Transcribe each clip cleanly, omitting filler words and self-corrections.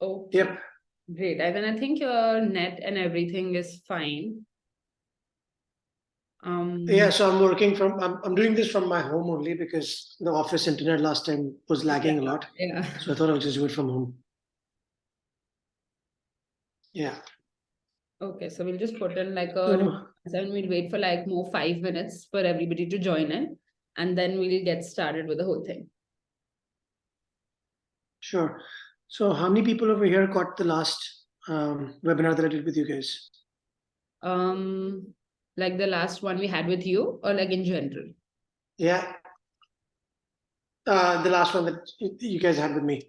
Okay. Yep. Great. I think your net and everything is fine. Yeah, so I'm doing this from my home only because the office internet last time was lagging a lot. Yeah. So I thought I'll just do it from home. Yeah. Okay, so we'll just put in like a So, and we'll wait for like more 5 minutes for everybody to join in, and then we'll get started with the whole thing. sure. So how many people over here got the last webinar that I did with you guys? Like the last one we had with you, or like in general? Yeah. The last one that you guys had with me.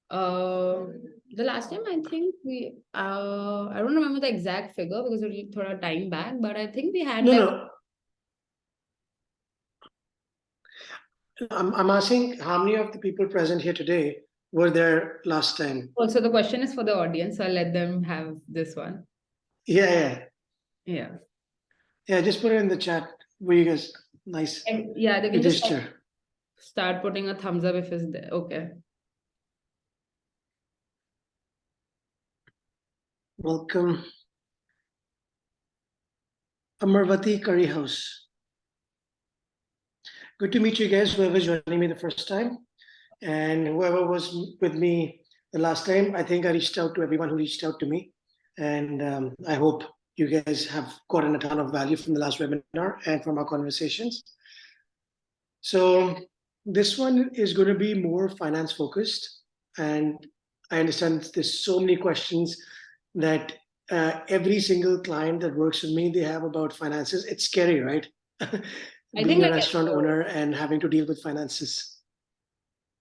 The last time I think we I don't remember the exact figure because it was thought time back, but I think we had No, like no. I'm asking how many of the people present here today were there last time? also the question is for the audience, so I'll let them have this one. Yeah. Yeah. Yeah, just put it in the chat. Were you guys nice? And yeah, they can just Yudhishthir. start putting a thumbs up if it's there. Okay. Welcome. Amarvati Curry House. Good to meet you guys, whoever's joining me the first time. And whoever was with me the last time, I think I reached out to everyone who reached out to me. And I hope you guys have gotten a ton of value from the last webinar and from our conversations. So this one is going to be more finance focused. And I understand there's so many questions that every single client that works with me, they have about finances. It's scary, right? I Being think a like restaurant owner and having to deal with finances.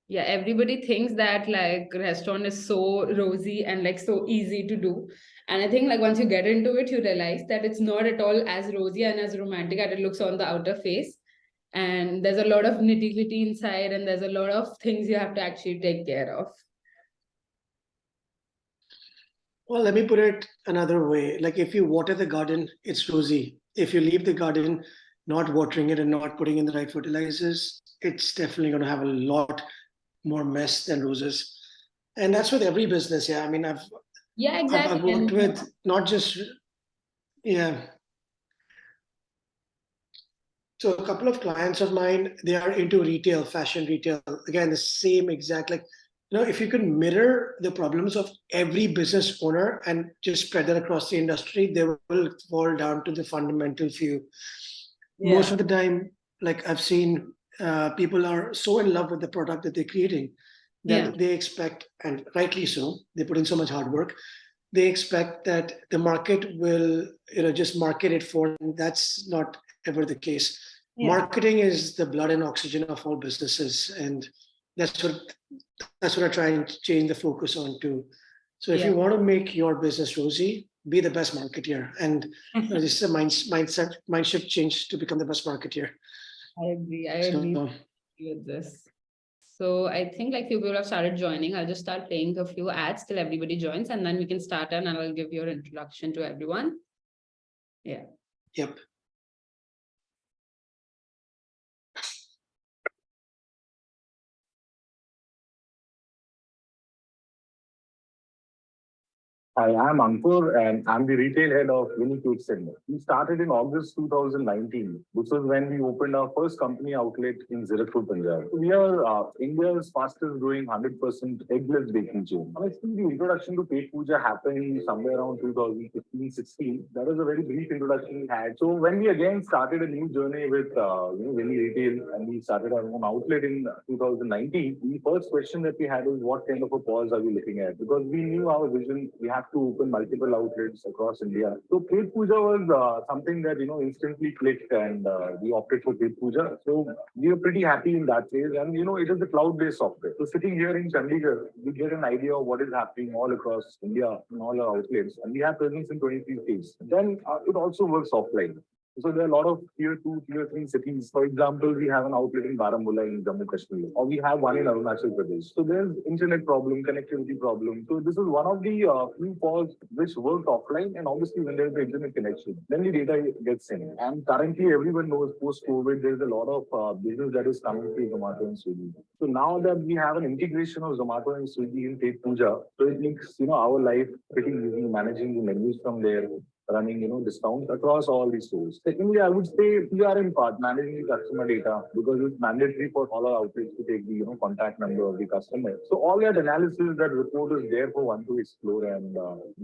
yeah, everybody thinks that like restaurant is so rosy and like so easy to do. And I think like once you get into it, you realize that it's not at all as rosy and as romantic as it looks on the outer face. And there's a lot of nitty-gritty inside, and there's a lot of things you have to actually take care of. Well, let me put it another way. Like if you water the garden, it's rosy. If you leave the garden not watering it and not putting in the right fertilizers, it's definitely going to have a lot more mess than roses. And that's with every business. Yeah. I mean, Yeah, I've exactly. worked And with not just, yeah. So a couple of clients of mine, they are into retail, fashion retail. Again, the same exact, like, if you can mirror the problems of every business owner and just spread that across the industry, they will fall down to the fundamental few. yeah, Most of the time, like I've seen, people are so in love with the product that they're creating yeah, that they expect, and rightly so, they put in so much hard work. They expect that the market will, just market it for them. That's not ever the case. yeah, Marketing is the blood and oxygen of all businesses, and that's what I try and change the focus on to. So if yeah. you want to make your business rosy, be the best marketeer, and this is a mind shift change to become the best marketeer. I agree. I agree So with this. So I think like few people have started joining. I'll just start playing a few ads till everybody joins, and then we can start and I'll give your introduction to everyone. Yeah. yep. Hi, I'm Ankur and I'm the retail head of Unicode Center. We started in August 2019. This was when we opened our first company outlet in Zirakpur, Punjab. We are India's fastest growing 100% eggless baking chain. I think the introduction to Petpooja happened somewhere around 2015-16. That was a very brief introduction we had. So when we again started a new journey with Vini Retail and we started our own outlet in 2019, the first question that we had was what kind of a pause are we looking at? Because we knew our vision, we have to open multiple outlets across India. So Petpooja was something that instantly clicked, and we opted for Petpooja. So we were pretty happy in that phase, and it is a cloud-based software. So sitting here in Chandigarh, we get an idea of what is happening all across India in all our outlets, and we have presence in 23 states. Then it also works offline. So there are a lot of tier 2, tier 3 cities. For example, we have an outlet in Baramulla in Jammu Kashmir, or we have one in Arunachal Pradesh. So there's internet problem, connectivity problem. So this is one of the few calls which work offline, and obviously when there's the internet connection, then the data gets sent. And currently everyone knows post-COVID, there's a lot of business that is coming through Zomato and Swiggy. So now that we have an integration of Zomato and Swiggy in Petpooja, so it makes our life pretty easy, managing the menus from there, running, discounts across all these stores. Secondly, I would say PRM part, managing the customer data, because it's mandatory for all our outlets to take the, contact number of the customer. So all that analysis, that report is there for one to explore, and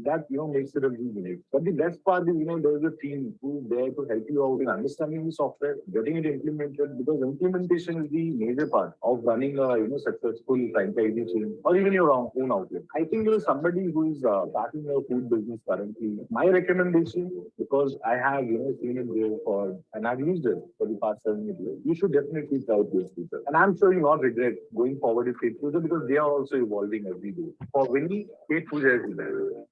that, makes it a really unique. But the best part is, there's a team who's there to help you out in understanding the software, getting it implemented, because implementation is the major part of running a, successful franchisee chain or even your own outlet. I think there is somebody who is backing your food business currently. My recommendation, because I have seen it go for, and I've used it for the past 7 years, you should definitely try out this feature. And I'm sure you'll not regret going forward with Petpooja, because they are also evolving every day. For Winnie, Petpooja is there.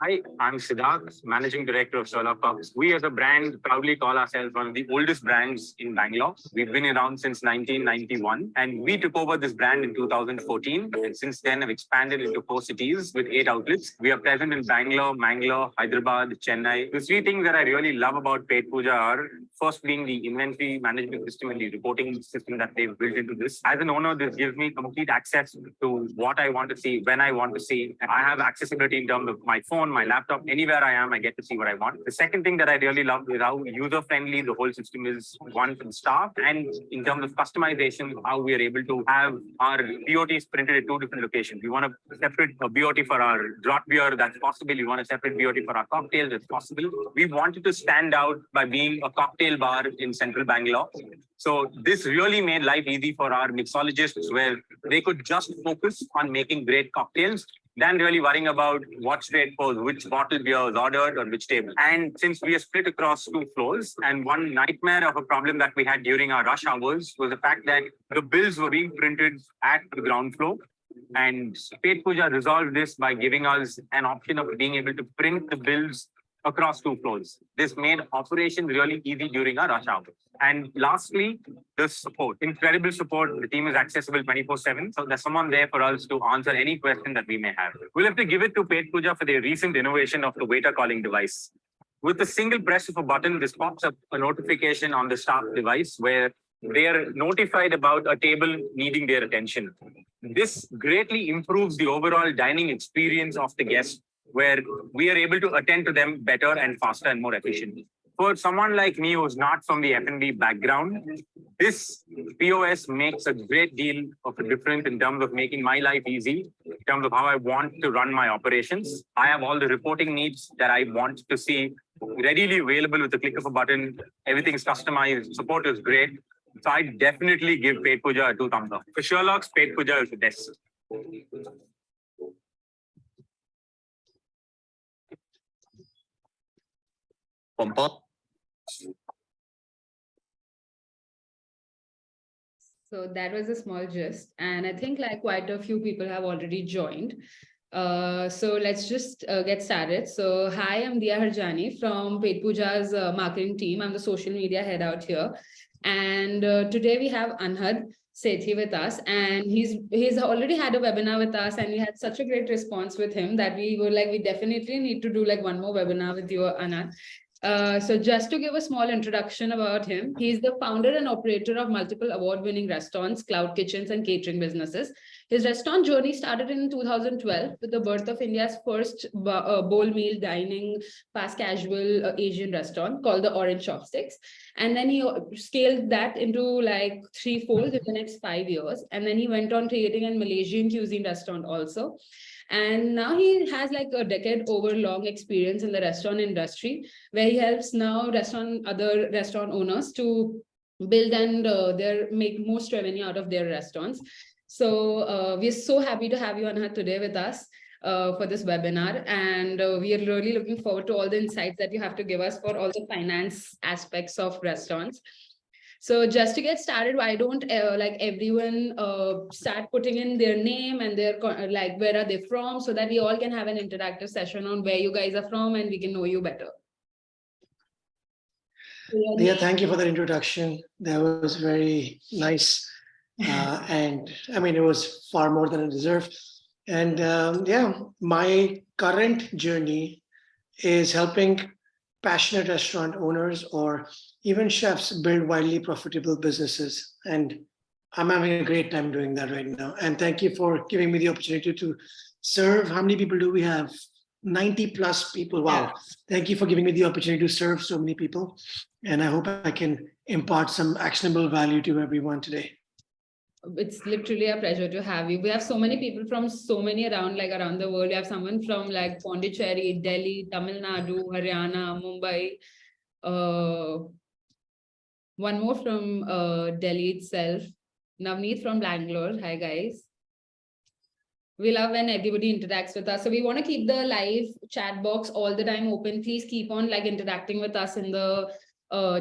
Hi, I'm Siddharth, Managing Director of Sherlock Fox. We as a brand proudly call ourselves one of the oldest brands in Bangalore. We've been around since 1991, and we took over this brand in 2014. And since then have expanded into 4 cities with 8 outlets. We are present in Bangalore, Mangalore, Hyderabad, Chennai. The 3 things that I really love about Petpooja are, first being the inventory management system and the reporting system that they've built into this. As an owner, this gives me complete access to what I want to see, when I want to see. I have accessibility in terms of my phone, my laptop, anywhere I am, I get to see what I want. The second thing that I really love is how user-friendly the whole system is, one for the staff, and in terms of customization, how we are able to have our BOTs printed at 2 different locations. We want a separate BOT for our draught beer, that's possible. We want a separate BOT for our cocktails, that's possible. We wanted to stand out by being a cocktail bar in central Bangalore. So this really made life easy for our mixologists, where they could just focus on making great cocktails than really worrying about what straight pours, which bottle beer is ordered on which table. And since we are split across 2 floors, and one nightmare of a problem that we had during our rush hours was the fact that the bills were being printed at the ground floor. And Petpooja resolved this by giving us an option of being able to print the bills across 2 floors. This made operation really easy during our rush hours. And lastly, the support, incredible support. The team is accessible 24/7. So there's someone there for us to answer any question that we may have. We'll have to give it to Petpooja for their recent innovation of the waiter calling device. With a single press of a button, this pops up a notification on the staff device where they are notified about a table needing their attention. This greatly improves the overall dining experience of the guest, where we are able to attend to them better and faster and more efficiently. For someone like me who's not from the F&B background, this POS makes a great deal of a difference in terms of making my life easy, in terms of how I want to run my operations. I have all the reporting needs that I want to see readily available with the click of a button. Everything is customized. Support is great. So I definitely give Petpooja a 2 thumbs up. For Sherlock's, Petpooja is the best. Pompa. So that was a small gist, and I think like quite a few people have already joined. So let's just get started. So hi, I'm Dia Harjani from Petpooja's marketing team. I'm the social media head out here, and today we have Anhad Sethi with us, and he's already had a webinar with us, and we had such a great response with him that we were like, we definitely need to do like one more webinar with you, Anhad. So just to give a small introduction about him, he's the founder and operator of multiple award-winning restaurants, cloud kitchens, and catering businesses. His restaurant journey started in 2012 with the birth of India's first bowl meal dining, fast casual Asian restaurant called the Orange Chopsticks. And then he scaled that into like 3-fold in the next 5 years. And then he went on creating a Malaysian cuisine restaurant also. And now he has like a decade over long experience in the restaurant industry, where he helps now other restaurant owners to build and make most revenue out of their restaurants. So we're so happy to have you, Anhad, today with us. for this webinar, and we are really looking forward to all the insights that you have to give us for all the finance aspects of restaurants. So just to get started, why don't like everyone start putting in their name and their like where are they from, so that we all can have an interactive session on where you guys are from and we can know you better. Yeah, thank you for that introduction. That was very nice. And I mean, it was far more than I deserved. And yeah, my current journey is helping passionate restaurant owners or even chefs build widely profitable businesses. And I'm having a great time doing that right now. And thank you for giving me the opportunity to serve. How many people do we have? 90 plus people. Wow. Yeah. Thank you for giving me the opportunity to serve so many people. And I hope I can impart some actionable value to everyone today. It's literally a pleasure to have you. We have so many people from so many around the world. We have someone from like Pondicherry, Delhi, Tamil Nadu, Haryana, Mumbai. One more from Delhi itself. Navneet from Bangalore. Hi guys. We love when everybody interacts with us. So we want to keep the live chat box all the time open. Please keep on like interacting with us in the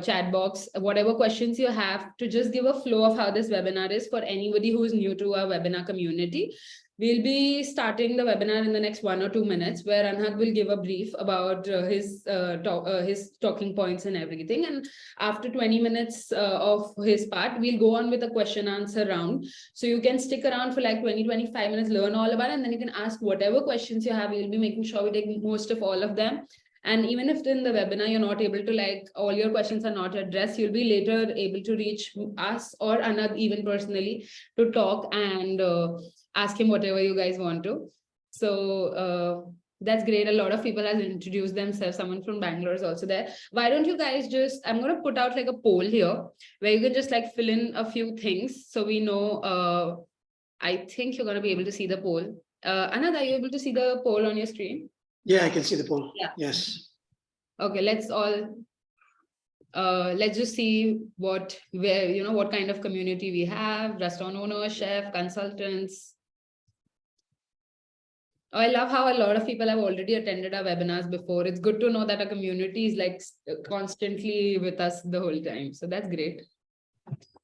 chat box. Whatever questions you have, to just give a flow of how this webinar is for anybody who is new to our webinar community. We'll be starting the webinar in the next 1 or 2 minutes, where Anhad will give a brief about his talking points and everything. And after 20 minutes of his part, we'll go on with a question answer round. So you can stick around for like 20-25 minutes, learn all about it, and then you can ask whatever questions you have. We'll be making sure we take most of all of them. And even if in the webinar you're not able to, like, all your questions are not addressed, you'll be later able to reach us or Anand even personally to talk and ask him whatever you guys want to. So that's great. A lot of people have introduced themselves. Someone from Bangalore is also there. Why don't you guys just, I'm going to put out like a poll here where you can just like fill in a few things so we know. I think you're going to be able to see the poll. Anand, are you able to see the poll on your screen? Yeah, I can see the poll. Yeah. Yes. Okay, let's just see what kind of community we have: restaurant owners, chef, consultants. Oh, I love how a lot of people have already attended our webinars before. It's good to know that our community is like constantly with us the whole time. So that's great.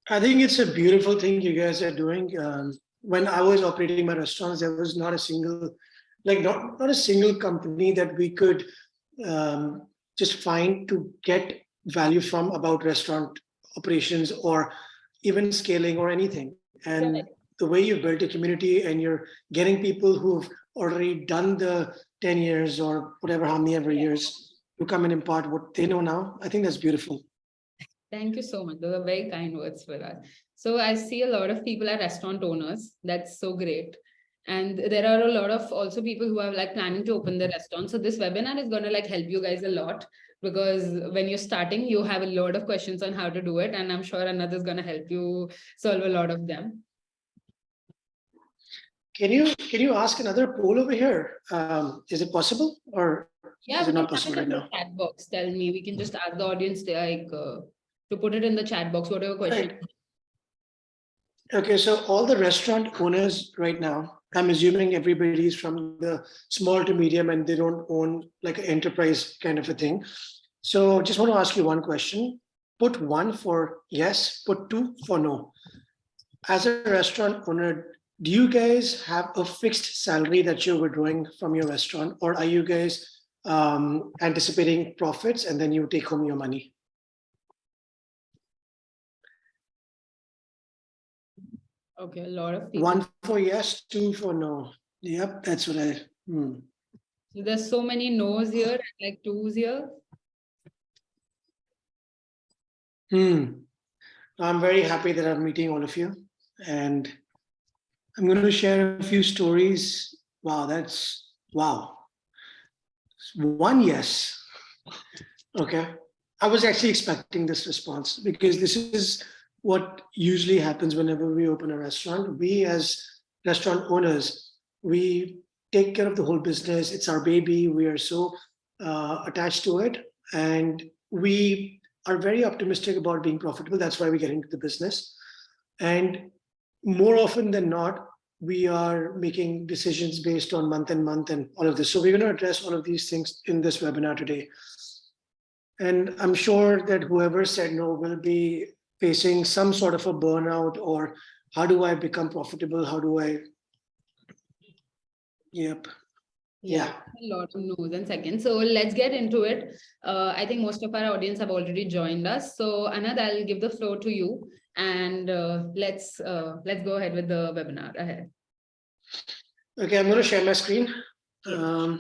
I think it's a beautiful thing you guys are doing. When I was operating my restaurants, there was not a single, not a single company that we could just find to get value from about restaurant operations or even scaling or anything. And the way you built a community and you're getting people who've already done the 10 years or whatever, how many ever years to come and impart what they know now, I think that's beautiful. Thank you so much. Those are very kind words for us. So I see a lot of people are restaurant owners. That's so great. And there are a lot of also people who are like planning to open their restaurant. So this webinar is going to like help you guys a lot, because when you're starting, you have a lot of questions on how to do it. And I'm sure Anand is going to help you solve a lot of them. Can you ask another poll over here? Is it possible, or is it not possible right now? Chat box. Tell me. We can just ask the audience like to put it in the chat box, whatever question. Right. Okay, so all the restaurant owners right now, I'm assuming everybody's from the small to medium and they don't own like an enterprise kind of a thing. So just want to ask you one question. Put 1 for yes, put 2 for no. As a restaurant owner, do you guys have a fixed salary that you're withdrawing from your restaurant, or are you guys anticipating profits and then you take home your money? Okay, a lot of people. 1 for yes, 2 for no. Yep, that's what I. So there's so many no's here, like 2's here. I'm very happy that I'm meeting all of you, and I'm going to share a few stories. Wow, that's wow. 1 yes. Okay. I was actually expecting this response because this is what usually happens whenever we open a restaurant. We as restaurant owners, we take care of the whole business. It's our baby. We are so attached to it. And we are very optimistic about being profitable. That's why we get into the business. And more often than not, we are making decisions based on month and month and all of this. So we're going to address all of these things in this webinar today. And I'm sure that whoever said no will be facing some sort of a burnout, or how do I become profitable? How do I? Yep. Yeah. A lot of no's and seconds. So let's get into it. I think most of our audience have already joined us. So Anhad, I'll give the floor to you, and let's go ahead with the webinar ahead. Okay, I'm going to share my screen. For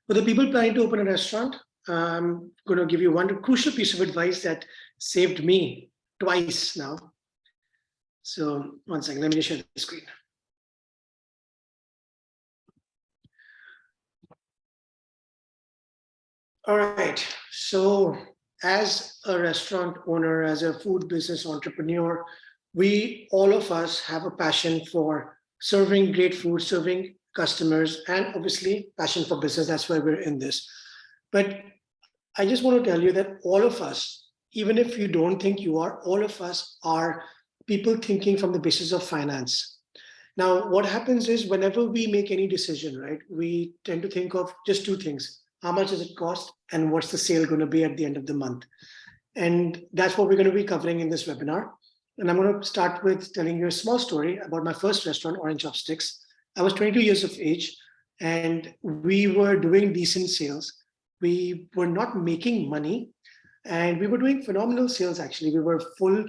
the people planning to open a restaurant, I'm going to give you one crucial piece of advice that saved me twice now. So one second, let me just share the screen. All right, so as a restaurant owner, as a food business entrepreneur, all of us have a passion for serving great food, serving customers, and obviously passion for business. That's why we're in this. But I just want to tell you that all of us, even if you don't think you are, all of us are people thinking from the basis of finance. Now, what happens is whenever we make any decision, right, we tend to think of just two things. How much does it cost? And what's the sale going to be at the end of the month? And that's what we're going to be covering in this webinar. And I'm going to start with telling you a small story about my first restaurant, Orange Chopsticks. I was 22 years of age, and we were doing decent sales. We were not making money, and we were doing phenomenal sales, actually. We were full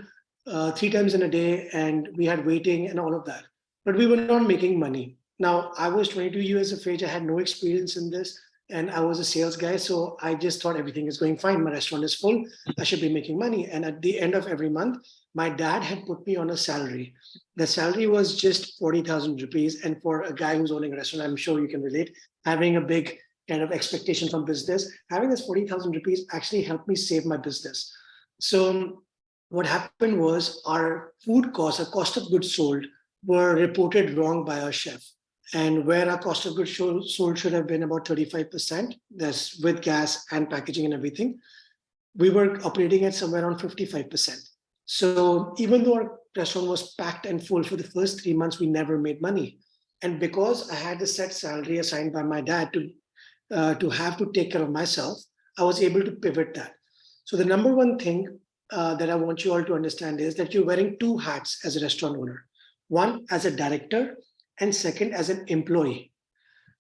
3 times in a day, and we had waiting and all of that. But we were not making money. Now, I was 22 years of age. I had no experience in this, and I was a sales guy. So I just thought everything is going fine. My restaurant is full. I should be making money. And at the end of every month, my dad had put me on a salary. The salary was just 40,000 rupees. And for a guy who's owning a restaurant, I'm sure you can relate, having a big kind of expectation from business, having this 40,000 rupees actually helped me save my business. So what happened was our food costs, our cost of goods sold, were reported wrong by our chef. And where our cost of goods sold should have been about 35%, that's with gas and packaging and everything, we were operating at somewhere around 55%. So even though our restaurant was packed and full for the first 3 months, we never made money. And because I had a set salary assigned by my dad to have to take care of myself, I was able to pivot that. So the number one thing that I want you all to understand is that you're wearing two hats as a restaurant owner. One as a director, and second as an employee.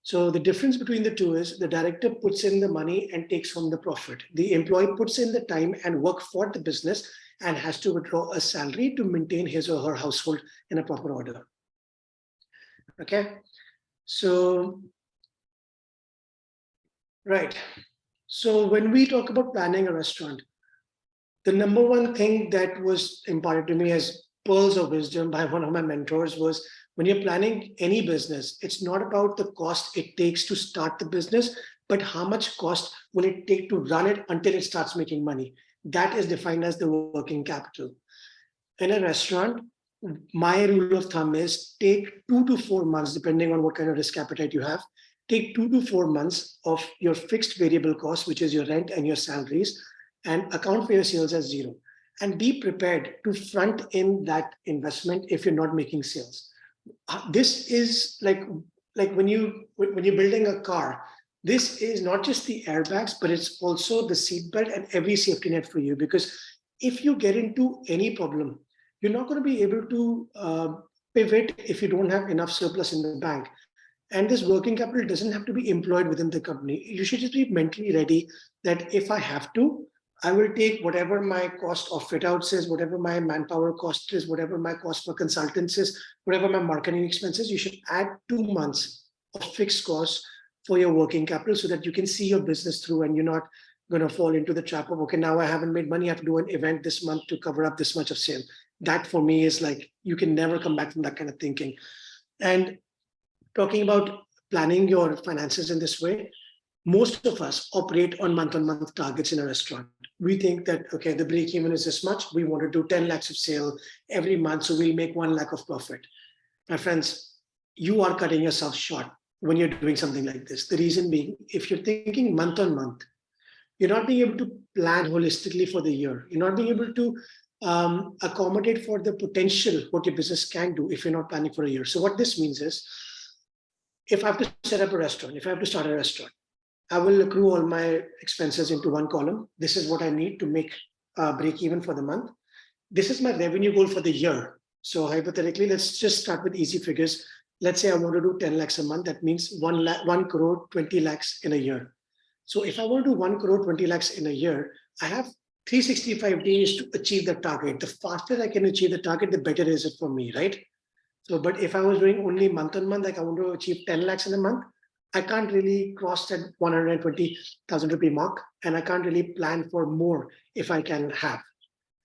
So the difference between the two is the director puts in the money and takes home the profit. The employee puts in the time and work for the business and has to withdraw a salary to maintain his or her household in a proper order. Okay, so, right. So when we talk about planning a restaurant, the number one thing that was imparted to me as pearls of wisdom by one of my mentors was, when you're planning any business, it's not about the cost it takes to start the business, but how much cost will it take to run it until it starts making money. That is defined as the working capital. In a restaurant, my rule of thumb is take 2 to 4 months, depending on what kind of risk appetite you have, take 2 to 4 months of your fixed variable cost, which is your rent and your salaries, and account for your sales as zero. And be prepared to front in that investment if you're not making sales. This is like when you're building a car, this is not just the airbags, but it's also the seatbelt and every safety net for you. Because if you get into any problem, you're not going to be able to pivot if you don't have enough surplus in the bank. And this working capital doesn't have to be employed within the company. You should just be mentally ready that if I have to, I will take whatever my cost of fit outs is, whatever my manpower cost is, whatever my cost for consultants is, whatever my marketing expenses. You should add 2 months of fixed costs for your working capital so that you can see your business through and you're not going to fall into the trap of, okay, now I haven't made money, I have to do an event this month to cover up this much of sale. That for me is like, you can never come back from that kind of thinking. And talking about planning your finances in this way, most of us operate on month targets in a restaurant. We think that, okay, the break even is this much. We want to do 10 lakhs of sale every month, so we'll make 1 lakh of profit. My friends, you are cutting yourself short when you're doing something like this. The reason being, if you're thinking month on month, you're not being able to plan holistically for the year. You're not being able to accommodate for the potential what your business can do if you're not planning for a year. So what this means is, if I have to set up a restaurant, if I have to start a restaurant, I will accrue all my expenses into one column. This is what I need to make break even for the month. This is my revenue goal for the year. So hypothetically, let's just start with easy figures. Let's say I want to do 10 lakhs a month. That means 1 crore 20 lakhs in a year. So if I want to do 1 crore 20 lakhs in a year, I have 365 days to achieve the target. The faster I can achieve the target, the better is it for me, right? So, but if I was doing only month on month, like I want to achieve 10 lakhs in a month, I can't really cross that 120,000 rupee mark, and I can't really plan for more if I can have.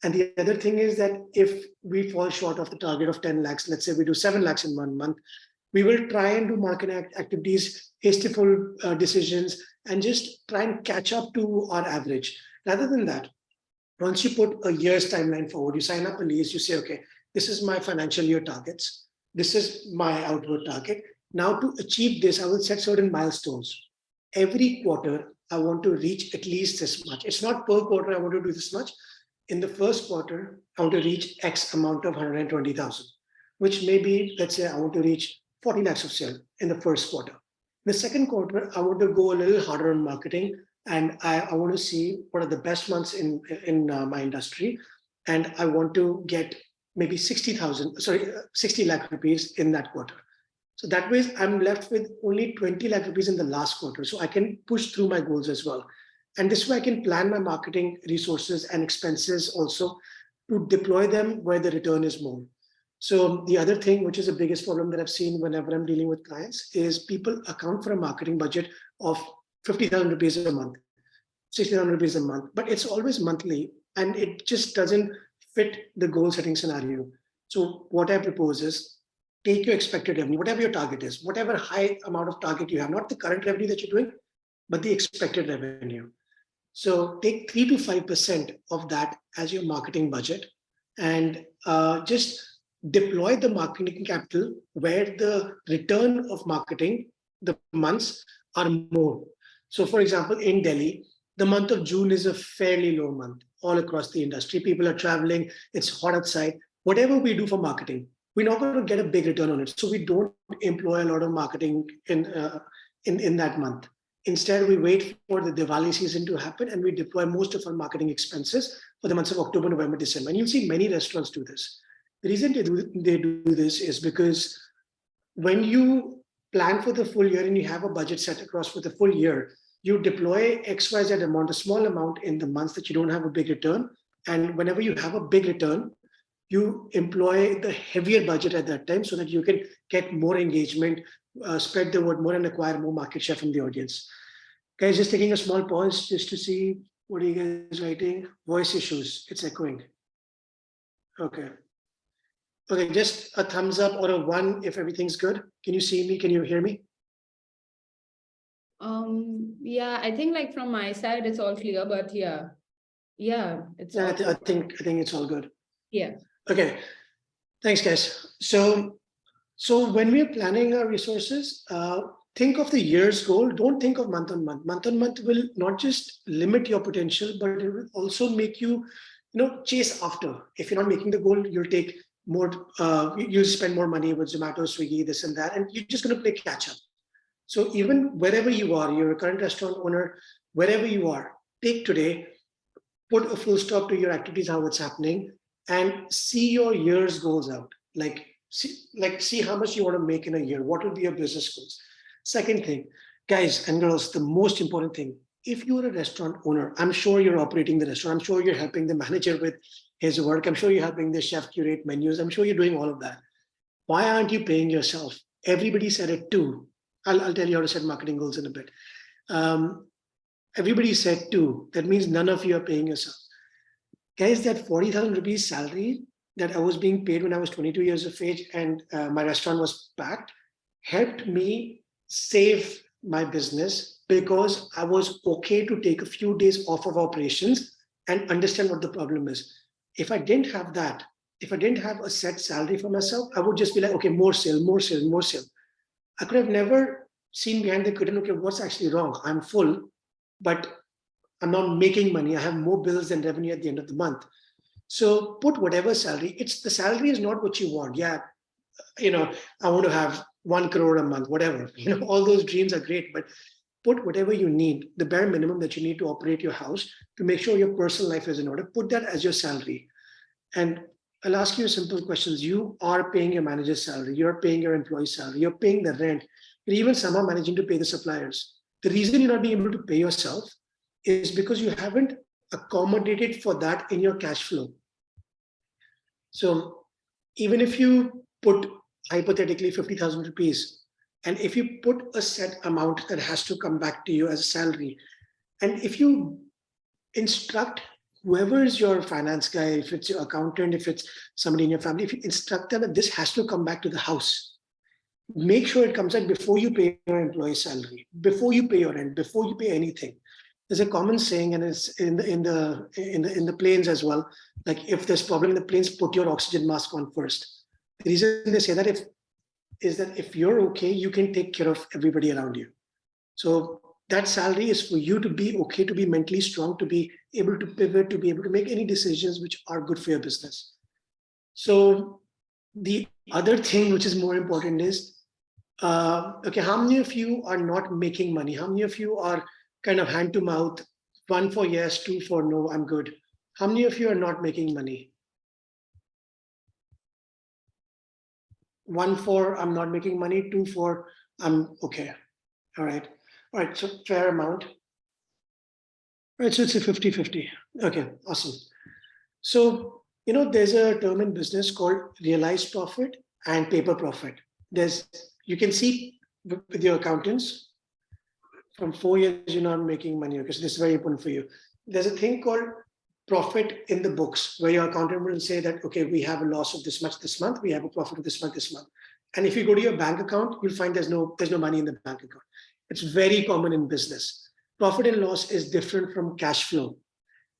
And the other thing is that if we fall short of the target of 10 lakhs, let's say we do 7 lakhs in 1 month, we will try and do marketing activities, hasteful decisions, and just try and catch up to our average. Rather than that, once you put a year's timeline forward, you sign up a lease, you say, okay, this is my financial year targets. This is my outward target. Now to achieve this, I will set certain milestones. Every quarter, I want to reach at least this much. It's not per quarter, I want to do this much. In the first quarter, I want to reach X amount of 120,000, which may be, let's say I want to reach 40 lakhs of sale in the first quarter. The second quarter, I want to go a little harder on marketing, and I want to see what are the best months in my industry. And I want to get maybe 60 lakh rupees in that quarter. So that way I'm left with only 20 lakh rupees in the last quarter. So I can push through my goals as well. And this way I can plan my marketing resources and expenses also to deploy them where the return is more. So the other thing, which is the biggest problem that I've seen whenever I'm dealing with clients, is people account for a marketing budget of 50,000 rupees a month, 60,000 rupees a month, but it's always monthly and it just doesn't fit the goal setting scenario. So what I propose is, take your expected revenue, whatever your target is, whatever high amount of target you have, not the current revenue that you're doing, but the expected revenue. So take 3 to 5% of that as your marketing budget, and just deploy the marketing capital where the return of marketing, the months are more. So for example, in Delhi, the month of June is a fairly low month all across the industry. People are traveling, it's hot outside. Whatever we do for marketing, we're not going to get a big return on it. So we don't employ a lot of marketing in that month. Instead, we wait for the Diwali season to happen and we deploy most of our marketing expenses for the months of October, November, December. And you'll see many restaurants do this. The reason they do this is because when you plan for the full year and you have a budget set across for the full year, you deploy XYZ amount, a small amount in the months that you don't have a big return. And whenever you have a big return, you employ the heavier budget at that time so that you can get more engagement, spread the word more, and acquire more market share from the audience. Guys, just taking a small pause just to see what are you guys writing. Voice issues, it's echoing. Okay. Okay, just a thumbs up or a 1 if everything's good. Can you see me? Can you hear me? Yeah, I think like from my side it's all clear, but yeah, it's Yeah, all I think it's all good. yeah. Okay, thanks, guys. So when we're planning our resources, think of the year's goal. Don't think of month on month. Month on month will not just limit your potential, but it will also make you, chase after. If you're not making the goal, you'll take more. You'll spend more money with Zomato, Swiggy, this and that, and you're just going to play catch up. So even wherever you are, you're a current restaurant owner, wherever you are, take today, put a full stop to your activities, how it's happening, and see your year's goals out. See how much you want to make in a year. What will be your business goals? Second thing, guys and girls, the most important thing, if you're a restaurant owner, I'm sure you're operating the restaurant. I'm sure you're helping the manager with his work. I'm sure you're helping the chef curate menus. I'm sure you're doing all of that. Why aren't you paying yourself? Everybody said it too. I'll tell you how to set marketing goals in a bit. Everybody said too. That means none of you are paying yourself. Guys, that 40,000 rupees salary that I was being paid when I was 22 years of age and my restaurant was packed helped me save my business because I was okay to take a few days off of operations and understand what the problem is. If I didn't have that, if I didn't have a set salary for myself, I would just be like, okay, more sale, more sale, more sale. I could have never seen behind the curtain, okay, what's actually wrong? I'm full, but I'm not making money. I have more bills than revenue at the end of the month. So put whatever salary. It's the salary is not what you want. Yeah, I want to have 1 crore a month, whatever. All those dreams are great, but put whatever you need, the bare minimum that you need to operate your house to make sure your personal life is in order. Put that as your salary. And I'll ask you simple questions. You are paying your manager's salary, you're paying your employee's salary, you're paying the rent, you're even somehow managing to pay the suppliers. The reason you're not being able to pay yourself is because you haven't accommodated for that in your cash flow. So even if you put hypothetically 50,000 rupees, and if you put a set amount that has to come back to you as a salary, and if you instruct whoever is your finance guy, if it's your accountant, if it's somebody in your family, if you instruct them that this has to come back to the house, make sure it comes out before you pay your employee's salary, before you pay your rent, before you pay anything. There's a common saying, and it's in the planes as well. Like, if there's problem in the planes, put your oxygen mask on first. The reason they say that is that if you're okay, you can take care of everybody around you. So that salary is for you to be okay, to be mentally strong, to be able to pivot, to be able to make any decisions which are good for your business. So the other thing which is more important is, okay, how many of you are not making money? How many of you are kind of hand to mouth, 1 for yes, 2 for no, I'm good? How many of you are not making money? 1 for I'm not making money, 2 for I'm okay. All right, so fair amount. All right, so it's a 50-50. Okay, awesome. So, there's a term in business called realized profit and paper profit. You can see with your accountants, from 4 years, you're not making money. Okay, so this is very important for you. There's a thing called profit in the books, where your accountant will say that, okay, we have a loss of this much this month, we have a profit of this much this month. And if you go to your bank account, you'll find there's no money in the bank account. It's very common in business. Profit and loss is different from cash flow.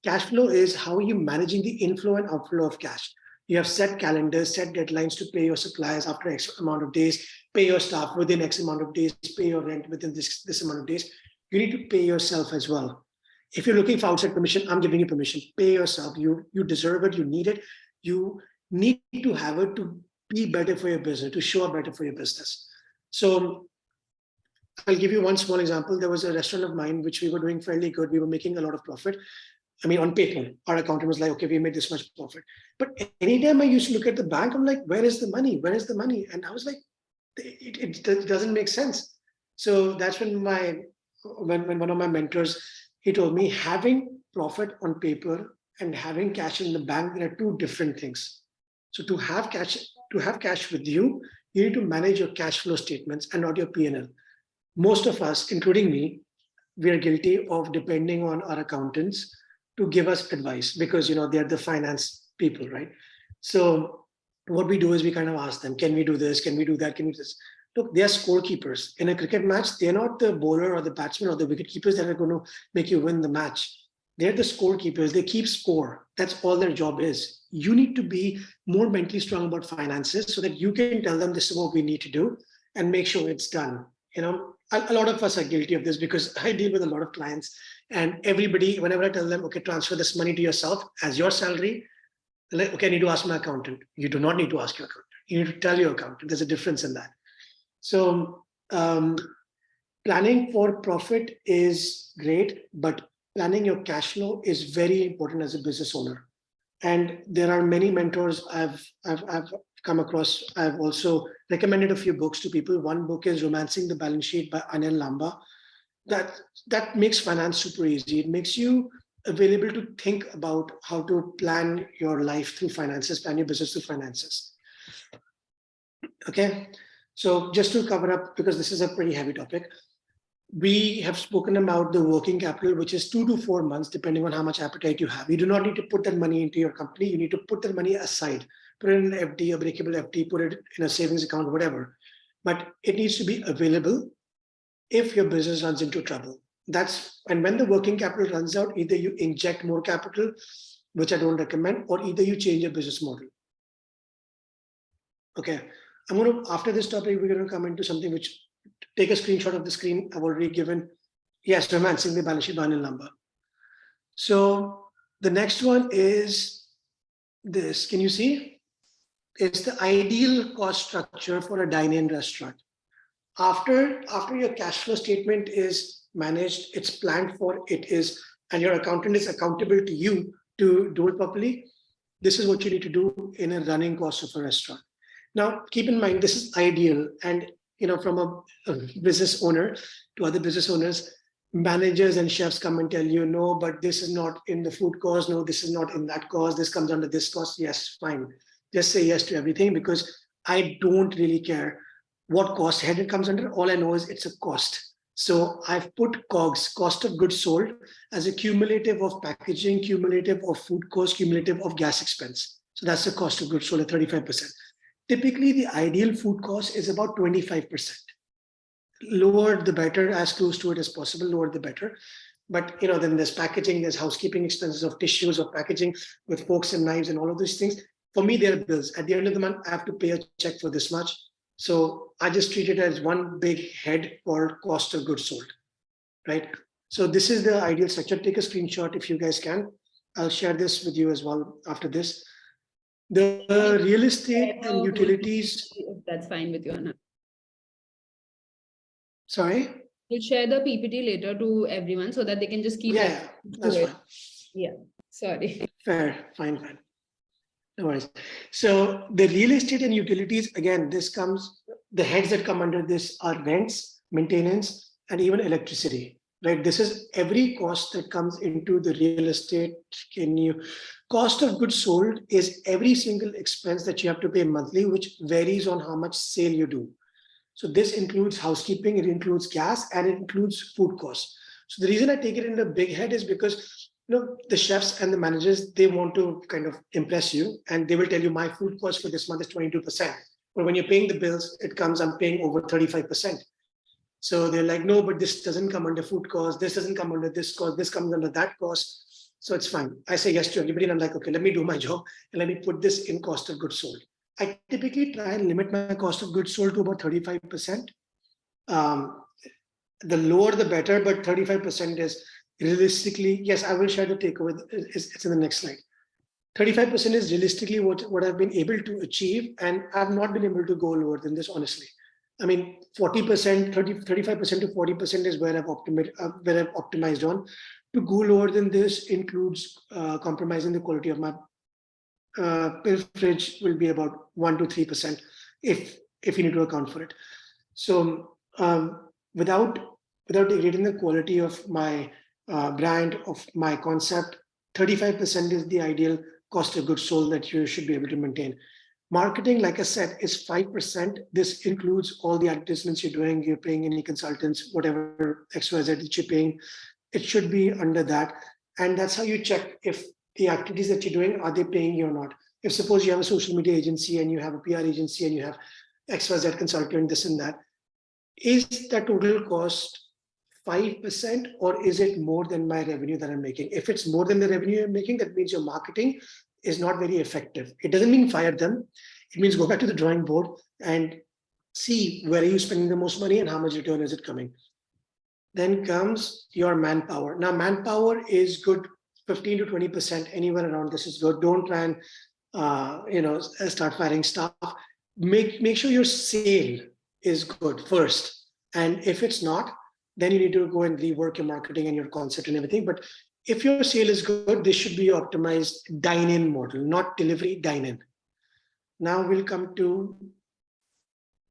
Cash flow is how are you managing the inflow and outflow of cash. You have set calendars, set deadlines to pay your suppliers after X amount of days, pay your staff within X amount of days, pay your rent within this amount of days. You need to pay yourself as well. If you're looking for outside permission, I'm giving you permission. Pay yourself. You deserve it. You need it. You need to have it to be better for your business, to show up better for your business. So I'll give you one small example. There was a restaurant of mine which we were doing fairly good. We were making a lot of profit. I mean, on paper, our accountant was like, okay, we made this much profit. But anytime I used to look at the bank, I'm like, where is the money? Where is the money? And I was like, it doesn't make sense. So that's when when one of my mentors, he told me, having profit on paper and having cash in the bank, there are two different things. So to have cash with you, you need to manage your cash flow statements and not your P&L. Most of us, including me, we are guilty of depending on our accountants to give us advice, because they're the finance people, right? So what we do is we kind of ask them, can we do this? Can we do that? Can we do this? Look, they are scorekeepers. In a cricket match, they're not the bowler or the batsman or the wicket keepers that are going to make you win the match. They're the scorekeepers. They keep score. That's all their job is. You need to be more mentally strong about finances so that you can tell them this is what we need to do and make sure it's done. A lot of us are guilty of this, because I deal with a lot of clients, and everybody, whenever I tell them, okay, transfer this money to yourself as your salary, they're like, okay, I need to ask my accountant. You do not need to ask your accountant. You need to tell your accountant. There's a difference in that. So planning for profit is great, but planning your cash flow is very important as a business owner. And there are many mentors I've come across. I've also recommended a few books to people. One book is Romancing the Balance Sheet by Anil Lamba. That makes finance super easy. It makes you available to think about how to plan your life through finances, plan your business through finances. Okay, so just to cover up, because this is a pretty heavy topic, we have spoken about the working capital, which is 2 to 4 months, depending on how much appetite you have. You do not need to put that money into your company. You need to put that money aside, put it in an FD, a breakable FD, put it in a savings account, whatever. But it needs to be available if your business runs into trouble. And when the working capital runs out, either you inject more capital, which I don't recommend, or either you change your business model. Okay, after this topic, we're going to come into something which, take a screenshot of the screen I've already given. Yes, Romancing the Balance Sheet by Anil Lamba. So the next one is this. Can you see? It's the ideal cost structure for a dine-in restaurant. After your cash flow statement is managed, it's planned for, and your accountant is accountable to you to do it properly. This is what you need to do in a running cost of a restaurant. Now, keep in mind, this is ideal. And from a business owner to other business owners, managers and chefs come and tell you, no, but this is not in the food cost. No, this is not in that cost. This comes under this cost. Yes, fine. Just say yes to everything, because I don't really care what cost head it comes under. All I know is it's a cost. So I've put COGS, cost of goods sold, as a cumulative of packaging, cumulative of food cost, cumulative of gas expense. So that's the cost of goods sold at 35%. Typically, the ideal food cost is about 25%. Lower the better, as close to it as possible, lower the better. But then there's packaging, there's housekeeping expenses of tissues, of packaging with forks and knives and all of those things. For me, they're bills. At the end of the month, I have to pay a check for this much. So I just treat it as one big head for cost of goods sold, right? So this is the ideal structure. Take a screenshot if you guys can. I'll share this with you as well after this. The real estate and utilities. If that's fine with you, Anhad. Sorry? We'll share the PPT later to everyone so that they can just keep Yeah, that's fine. Yeah, sorry. Fair, fine. No worries. So the real estate and utilities, again, the heads that come under this are rents, maintenance, and even electricity, right? This is every cost that comes into the real estate. Cost of goods sold is every single expense that you have to pay monthly, which varies on how much sale you do. So this includes housekeeping, it includes gas, and it includes food costs. So the reason I take it in the big head is because the chefs and the managers, they want to kind of impress you, and they will tell you my food cost for this month is 22%. But when you're paying the bills, I'm paying over 35%. So they're like, no, but this doesn't come under food cost. This doesn't come under this cost. This comes under that cost. So it's fine. I say yes to everybody, and I'm like, okay, let me do my job and let me put this in cost of goods sold. I typically try and limit my cost of goods sold to about 35%. The lower, the better, but 35% is realistically, yes, I will share the takeaway. It's in the next slide. 35% is realistically what I've been able to achieve, and I've not been able to go lower than this, honestly. I mean, 40%, 35% to 40% is where I've optimized on. To go lower than this includes compromising the quality of my pilferage will be about 1 to 3% if you need to account for it. So without degrading the quality of my brand, of my concept, 35% is the ideal cost of goods sold that you should be able to maintain. Marketing, like I said, is 5%. This includes all the advertisements you're doing, you're paying any consultants, whatever XYZ that you're paying. It should be under that. And that's how you check if the activities that you're doing, are they paying you or not? If suppose you have a social media agency and you have a PR agency and you have XYZ consultant, this and that, is the total cost 5% or is it more than my revenue that I'm making? If it's more than the revenue I'm making, that means your marketing is not very effective. It doesn't mean fire them. It means go back to the drawing board and see where are you spending the most money and how much return is it coming. Then comes your manpower. Now, manpower is good. 15 to 20%, anywhere around this is good. Don't try and start firing staff. Make sure your sale is good first. And if it's not, then you need to go and rework your marketing and your concept and everything. But if your sale is good, this should be optimized dine-in model, not delivery, dine-in. Now we'll come to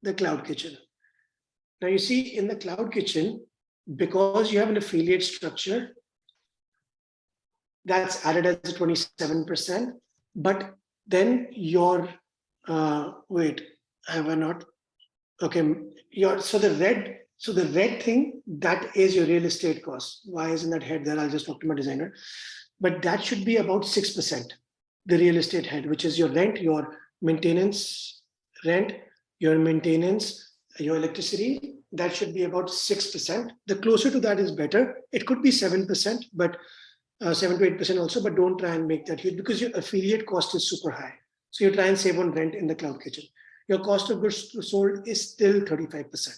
the cloud kitchen. Now you see in the cloud kitchen, because you have an affiliate structure, that's added as 27%, but then your wait, have I not? Okay, the red thing, that is your real estate cost. Why isn't that head there? I'll just talk to my designer. But that should be about 6%, the real estate head, which is your rent, your maintenance, your maintenance, your electricity. That should be about 6%. The closer to that is better. It could be 7%, but 7 to 8% also, but don't try and make that huge because your affiliate cost is super high. So you try and save on rent in the cloud kitchen. Your cost of goods sold is still 35%.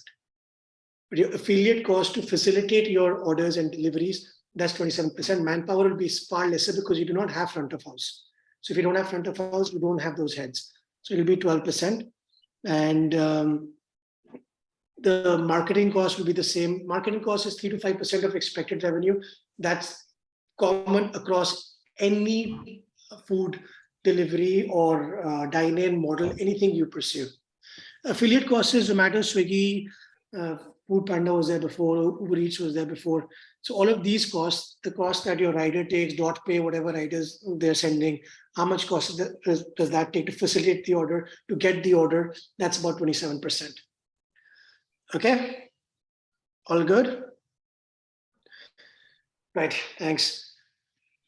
But your affiliate cost to facilitate your orders and deliveries, that's 27%. Manpower will be far lesser because you do not have front of house. So if you don't have front of house, you don't have those heads. So it'll be 12%. And the marketing cost will be the same. Marketing cost is 3 to 5% of expected revenue. That's common across any food delivery or dine-in model, anything you pursue. Affiliate costs is Zomato, Swiggy, Food Panda was there before, Uber Eats was there before. So all of these costs, the cost that your rider takes, dot pay, whatever riders they're sending, how much cost does that take to facilitate the order, to get the order? That's about 27%. Okay, all good? Right, thanks.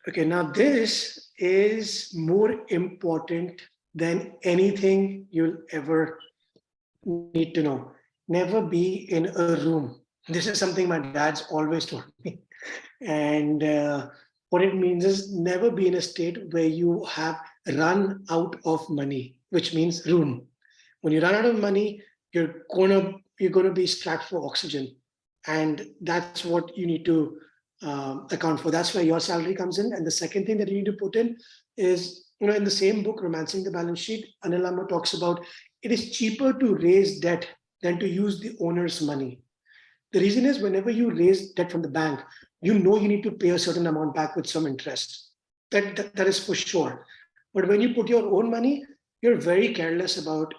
Okay, now this is more important than anything you'll ever need to know. Never be in a room. This is something my dad's always told me. And what it means is never be in a state where you have run out of money, which means room. When you run out of money, you're gonna be strapped for oxygen, and that's what you need to account for. That's where your salary comes in. And the second thing that you need to put in is, in the same book, Romancing the Balance Sheet, Anil Amar talks about it is cheaper to raise debt than to use the owner's money. The reason is whenever you raise debt from the bank, you need to pay a certain amount back with some interest. That is for sure. But when you put your own money, you're very careless about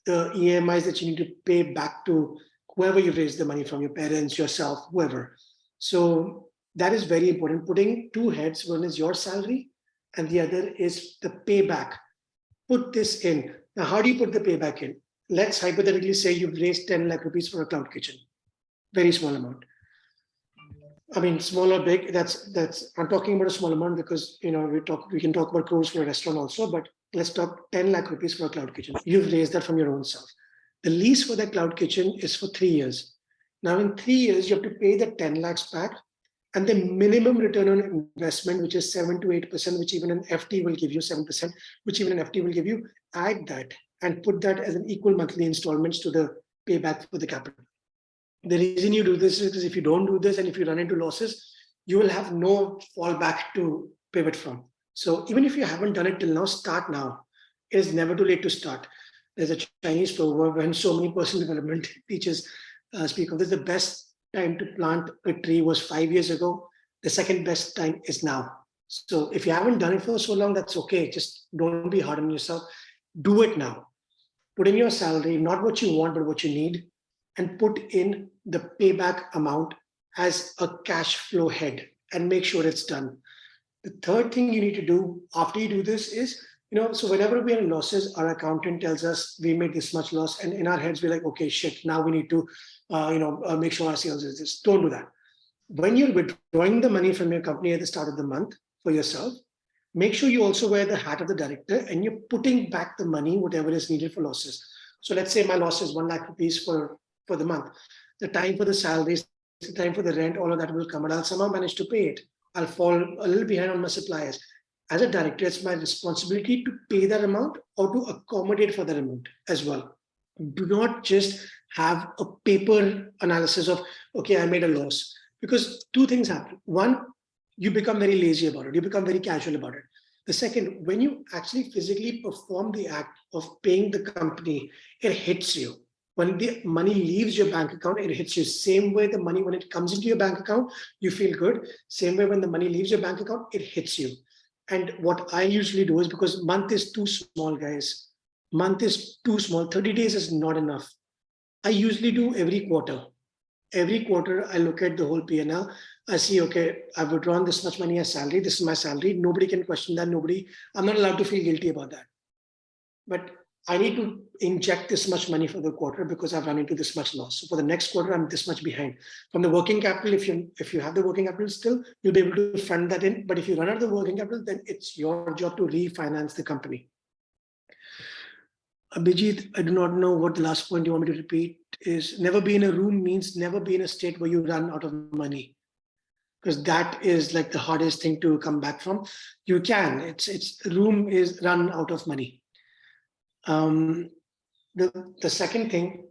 the EMIs that you need to pay back to whoever you raised the money from, your parents, yourself, whoever. So that is very important. Putting two heads, one is your salary and the other is the payback. Put this in. Now, how do you put the payback in? Let's hypothetically say you've raised 10 lakh rupees for a cloud kitchen. Very small amount. I mean, small or big, that's I'm talking about a small amount because we can talk about crores for a restaurant also, but let's talk 10 lakh rupees for a cloud kitchen. You've raised that from your own self. The lease for that cloud kitchen is for 3 years. Now in 3 years, you have to pay the 10 lakhs back, and the minimum return on investment, which is 7 to 8%, which even an FT will give you 7%, which even an FT will give you, add that and put that as an equal monthly installments to the payback for the capital. The reason you do this is because if you don't do this and if you run into losses, you will have no fallback to pivot from. So even if you haven't done it till now, start now. It is never too late to start. There's a Chinese proverb when so many personal development teachers speak of this. The best time to plant a tree was 5 years ago. The second best time is now. So if you haven't done it for so long, that's okay. Just don't be hard on yourself. Do it now. Put in your salary, not what you want, but what you need, and put in the payback amount as a cash flow head and make sure it's done. The third thing you need to do after you do this is, so whenever we are in losses, our accountant tells us we made this much loss, and in our heads, we're like, okay, shit, now we need to, make sure our sales is this. Don't do that. When you're withdrawing the money from your company at the start of the month for yourself, make sure you also wear the hat of the director and you're putting back the money, whatever is needed for losses. So let's say my loss is 1 lakh rupees for the month. The time for the salaries, the time for the rent, all of that will come, and I'll somehow manage to pay it. I'll fall a little behind on my suppliers. As a director, it's my responsibility to pay that amount or to accommodate for that amount as well. Do not just have a paper analysis of, okay, I made a loss. Because two things happen. One, you become very lazy about it. You become very casual about it. The second, when you actually physically perform the act of paying the company, it hits you. When the money leaves your bank account, it hits you. Same way the money, when it comes into your bank account, you feel good. Same way when the money leaves your bank account, it hits you. And what I usually do is, because month is too small, guys. Month is too small. 30 days is not enough. I usually do every quarter. Every quarter, I look at the whole P&L. I see, okay, I've withdrawn this much money as salary. This is my salary. Nobody can question that. I'm not allowed to feel guilty about that. But I need to inject this much money for the quarter because I've run into this much loss. So for the next quarter, I'm this much behind. From the working capital, if you have the working capital still, you'll be able to fund that in. But if you run out of the working capital, then it's your job to refinance the company. Abhijit, I do not know what the last point you want me to repeat is. Never be in a room means never be in a state where you run out of money, because that is like the hardest thing to come back from. You can. It's room is run out of money. The second thing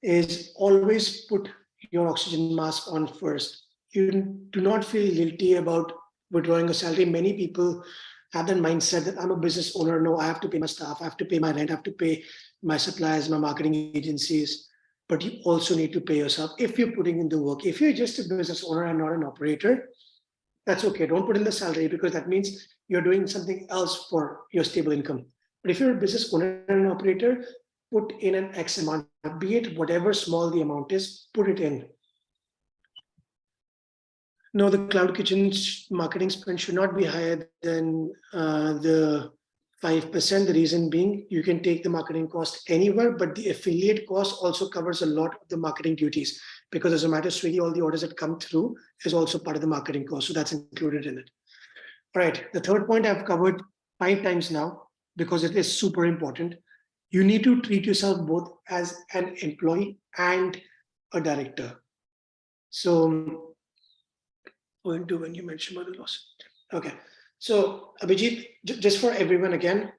is always put your oxygen mask on first. You do not feel guilty about withdrawing a salary. Many people have that mindset that I'm a business owner. No, I have to pay my staff, I have to pay my rent, I have to pay my suppliers, my marketing agencies. But you also need to pay yourself if you're putting in the work. If you're just a business owner and not an operator, that's okay. Don't put in the salary because that means you're doing something else for your stable income. But if you're a business owner and an operator, put in an X amount, be it whatever small the amount is, put it in. No, the cloud kitchen marketing spend should not be higher than the 5%. The reason being, you can take the marketing cost anywhere, but the affiliate cost also covers a lot of the marketing duties because as a matter of Swiggy, all the orders that come through is also part of the marketing cost. So that's included in it. All right. The third point I've covered 5 times now because it is super important. You need to treat yourself both as an employee and a director. So going to when you mentioned about the loss. Okay. So Abhijit, just for everyone again,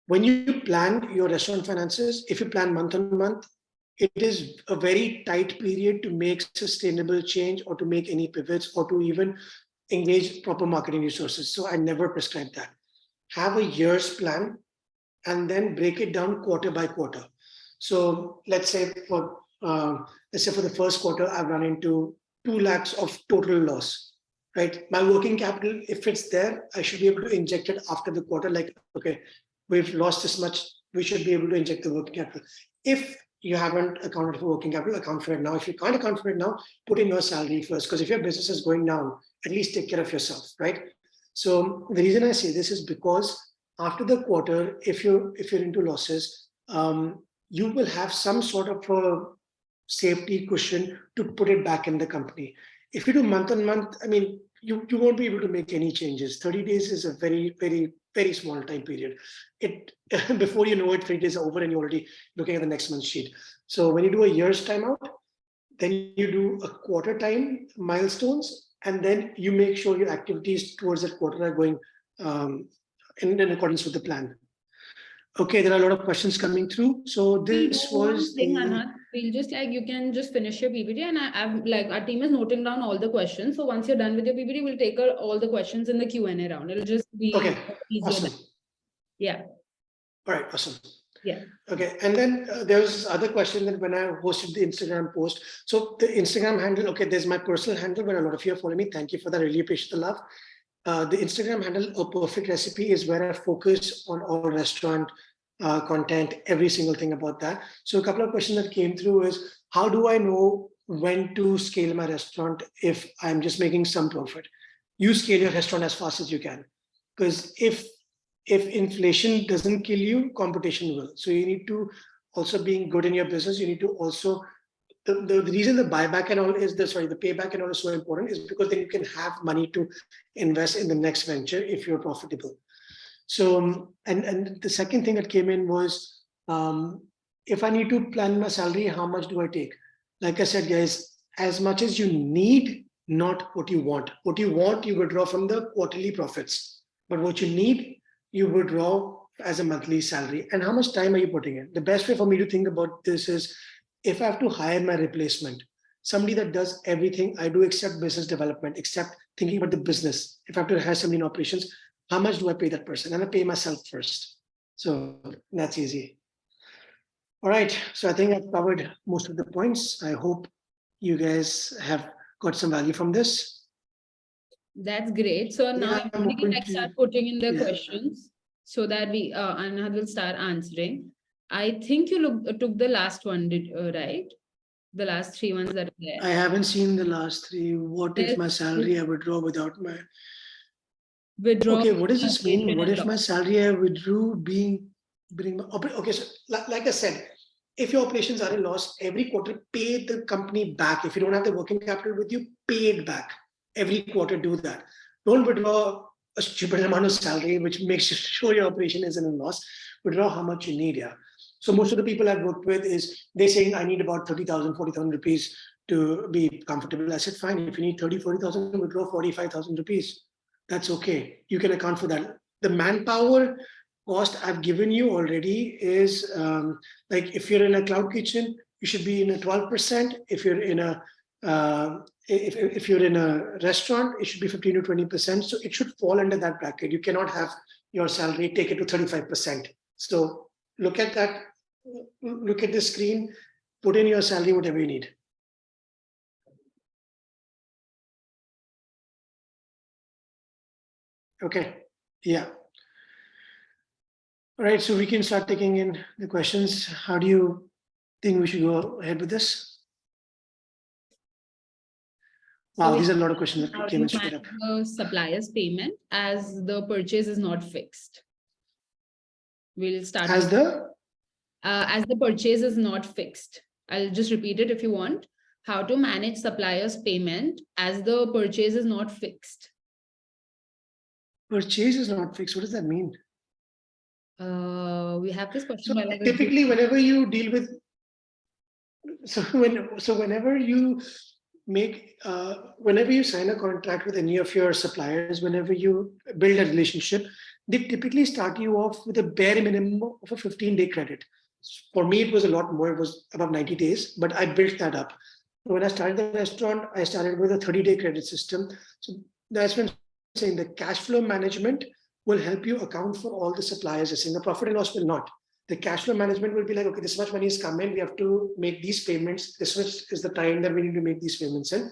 when you plan your restaurant finances, if you plan month on month, it is a very tight period to make sustainable change or to make any pivots or to even engage proper marketing resources. So I never prescribe that. Have a year's plan and then break it down quarter by quarter. So let's say for the first quarter, I've run into 2 lakhs of total loss, right? My working capital, if it's there, I should be able to inject it after the quarter. Like, okay, we've lost this much, we should be able to inject the working capital. If you haven't accounted for working capital, account for it now. If you can't account for it now, put in your salary first. Because if your business is going down, at least take care of yourself, right? So the reason I say this is because after the quarter, if you're into losses, you will have some sort of a safety cushion to put it back in the company. If you do month on month, I mean, you won't be able to make any changes. 30 days is a very, very, very small time period. It before you know it, 3 days are over and you're already looking at the next month's sheet. So when you do a year's timeout, then you do a quarter time milestones, and then you make sure your activities towards that quarter are going in accordance with the plan. Okay, there are a lot of questions coming through. So this was thing, Anhad. We'll just you can just finish your PPT, and I'm like our team is noting down all the questions. So once you're done with your PPT, we'll take all the questions in the Q&A round. It'll just be easier. Awesome. Yeah. All right, awesome. Yeah. Okay, and then there was this other question that when I hosted the Instagram post. So the Instagram handle, okay, there's my personal handle where a lot of you are following me. Thank you for that. I really appreciate the love. The Instagram handle, A Perfect Recipe, is where I focus on all restaurant content, every single thing about that. So a couple of questions that came through is, how do I know when to scale my restaurant if I'm just making some profit? You scale your restaurant as fast as you can. Because if inflation doesn't kill you, competition will. So you need to also being good in your business. You need to also, the reason the buyback and all is the payback and all is so important is because then you can have money to invest in the next venture if you're profitable. So, and the second thing that came in was, if I need to plan my salary, how much do I take? Like I said, guys, as much as you need, not what you want. What you want, you withdraw from the quarterly profits. But what you need, you withdraw as a monthly salary. And how much time are you putting in? The best way for me to think about this is, if I have to hire my replacement, somebody that does everything I do except business development, except thinking about the business. If I have to hire somebody in operations, how much do I pay that person? And I pay myself first. So that's easy. All right. So I think I've covered most of the points. I hope you guys have got some value from this. That's great. So now we can start putting in the questions so that we Anhad will start answering. I think you took the last one, right? The last 3 ones that are there. I haven't seen the last 3. What if my salary I withdraw without my withdraw? Okay, what does this mean? What if my salary I withdrew okay, so like I said, if your operations are in loss, every quarter pay the company back. If you don't have the working capital with you, pay it back. Every quarter do that. Don't withdraw a stupid amount of salary which makes you sure your operation isn't in loss. Withdraw how much you need. Yeah. So most of the people I've worked with is they're saying I need about 30,000, 40,000 rupees to be comfortable. I said, fine, if you need 30, 40,000, withdraw 45,000 rupees. That's okay. You can account for that. The manpower cost I've given you already is like if you're in a cloud kitchen, you should be in a 12%. If you're in a if you're in a restaurant, it should be 15 to 20%. So it should fall under that bracket. You cannot have your salary take it to 35%. So look at that, look at the screen, put in your salary, whatever you need. Okay, yeah. All right, so we can start taking in the questions. How do you think we should go ahead with this? Wow, these are a lot of questions that came in straight up. The supplier's payment as the purchase is not fixed. We'll start As the purchase is not fixed. I'll just repeat it if you want. How to manage supplier's payment as the purchase is not fixed. Purchase is not fixed. What does that mean? We have this question. So typically, whenever you deal with, whenever you make, whenever you sign a contract with any of your suppliers, whenever you build a relationship, they typically start you off with a bare minimum of a 15-day credit. For me, it was a lot more. It was about 90 days, but I built that up. When I started the restaurant, I started with a 30-day credit system. So that's when I'm saying the cash flow management will help you account for all the suppliers. Saying the profit and loss will not. The cash flow management will be like, okay, this much money is coming. We have to make these payments. This is the time that we need to make these payments in.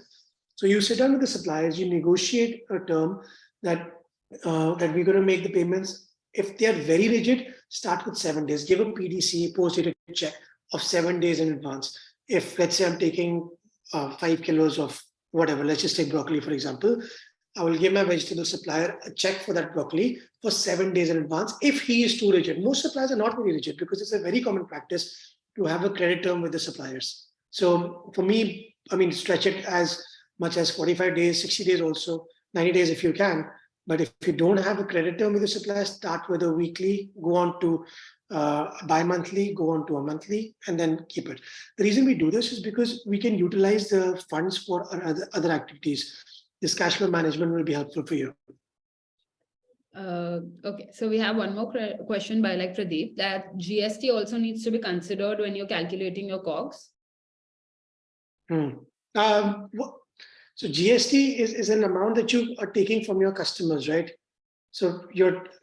So you sit down with the suppliers, you negotiate a term that that we're going to make the payments. If they are very rigid, start with 7 days. Give a PDC, post-dated check of 7 days in advance. If let's say I'm taking 5 kilos of whatever, let's just take broccoli for example, I will give my vegetable supplier a check for that broccoli for 7 days in advance if he is too rigid. Most suppliers are not very rigid because it's a very common practice to have a credit term with the suppliers. So for me, I mean, stretch it as much as 45 days, 60 days also, 90 days if you can. But if you don't have a credit term with the supplier, start with a weekly, go on to bi-monthly, go on to a monthly, and then keep it. The reason we do this is because we can utilize the funds for our other activities. This cash flow management will be helpful for you. Okay, so we have one more question by like Pradeep, that GST also needs to be considered when you're calculating your COGS. So GST is an amount that you are taking from your customers, right? So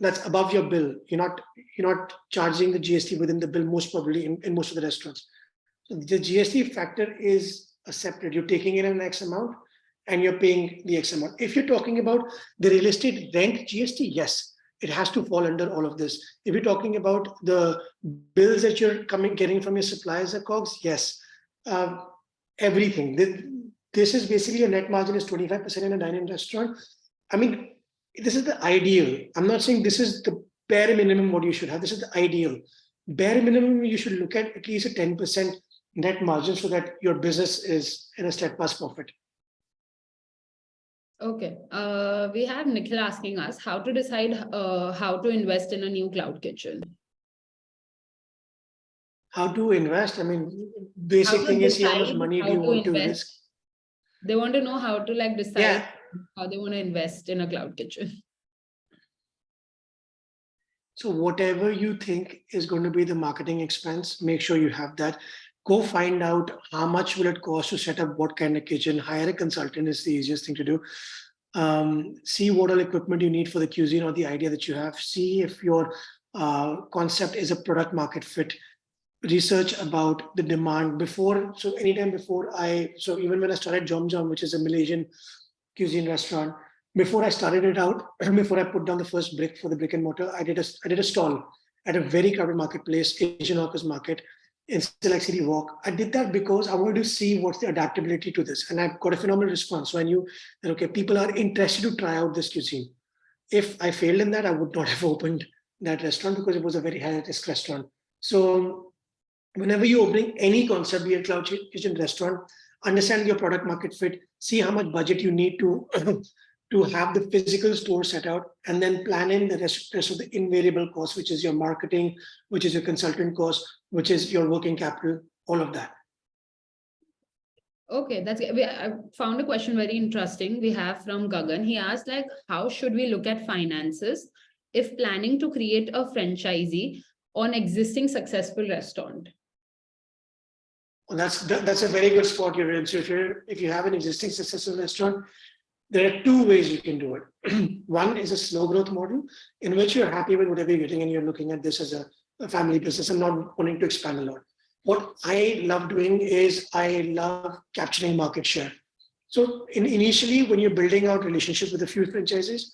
that's above your bill. You're not charging the GST within the bill, most probably in most of the restaurants. So the GST factor is a separate. You're taking in an X amount and you're paying the X amount. If you're talking about the real estate rent GST, yes, it has to fall under all of this. If you're talking about the bills that you're getting from your suppliers or COGS, yes, everything. This is basically a net margin is 25% in a dine-in restaurant. I mean, this is the ideal. I'm not saying this is the bare minimum what you should have. This is the ideal. Bare minimum, you should look at least a 10% net margin so that your business is in a steadfast profit. Okay, we have Nikhil asking us how to decide how to invest in a new cloud kitchen. How to invest? I mean, basic thing is how much money do you want to risk? They want to know how to like decide Yeah. how they want to invest in a cloud kitchen. So whatever you think is going to be the marketing expense, make sure you have that. Go find out how much will it cost to set up what kind of kitchen. Hire a consultant is the easiest thing to do. See what all equipment you need for the cuisine or the idea that you have. See if your concept is a product market fit. Research about the demand before. So anytime before so even when I started Jom Jom, which is a Malaysian cuisine restaurant, before I started it out, before I put down the first brick for the brick and mortar, I did a stall at a very crowded marketplace, Asian Hawkers Market in Select City Walk. I did that because I wanted to see what's the adaptability to this. And I got a phenomenal response. So I knew that, okay, people are interested to try out this cuisine. If I failed in that, I would not have opened that restaurant because it was a very high risk restaurant. So whenever you're opening any concept, be it cloud kitchen restaurant, understand your product market fit, see how much budget you need to have the physical store set out, and then plan in the rest of the invariable costs, which is your marketing, which is your consultant cost, which is your working capital, all of that. Okay, that's good. I found a question very interesting. We have from Gagan. He asked like, how should we look at finances if planning to create a franchisee on existing successful restaurant? Well, that's a very good spot you're in. So if you have an existing successful restaurant, there are two ways you can do it. One is a slow growth model in which you're happy with whatever you're getting and you're looking at this as a family business and not wanting to expand a lot. What I love doing is I love capturing market share. So initially, when you're building out relationships with a few franchisees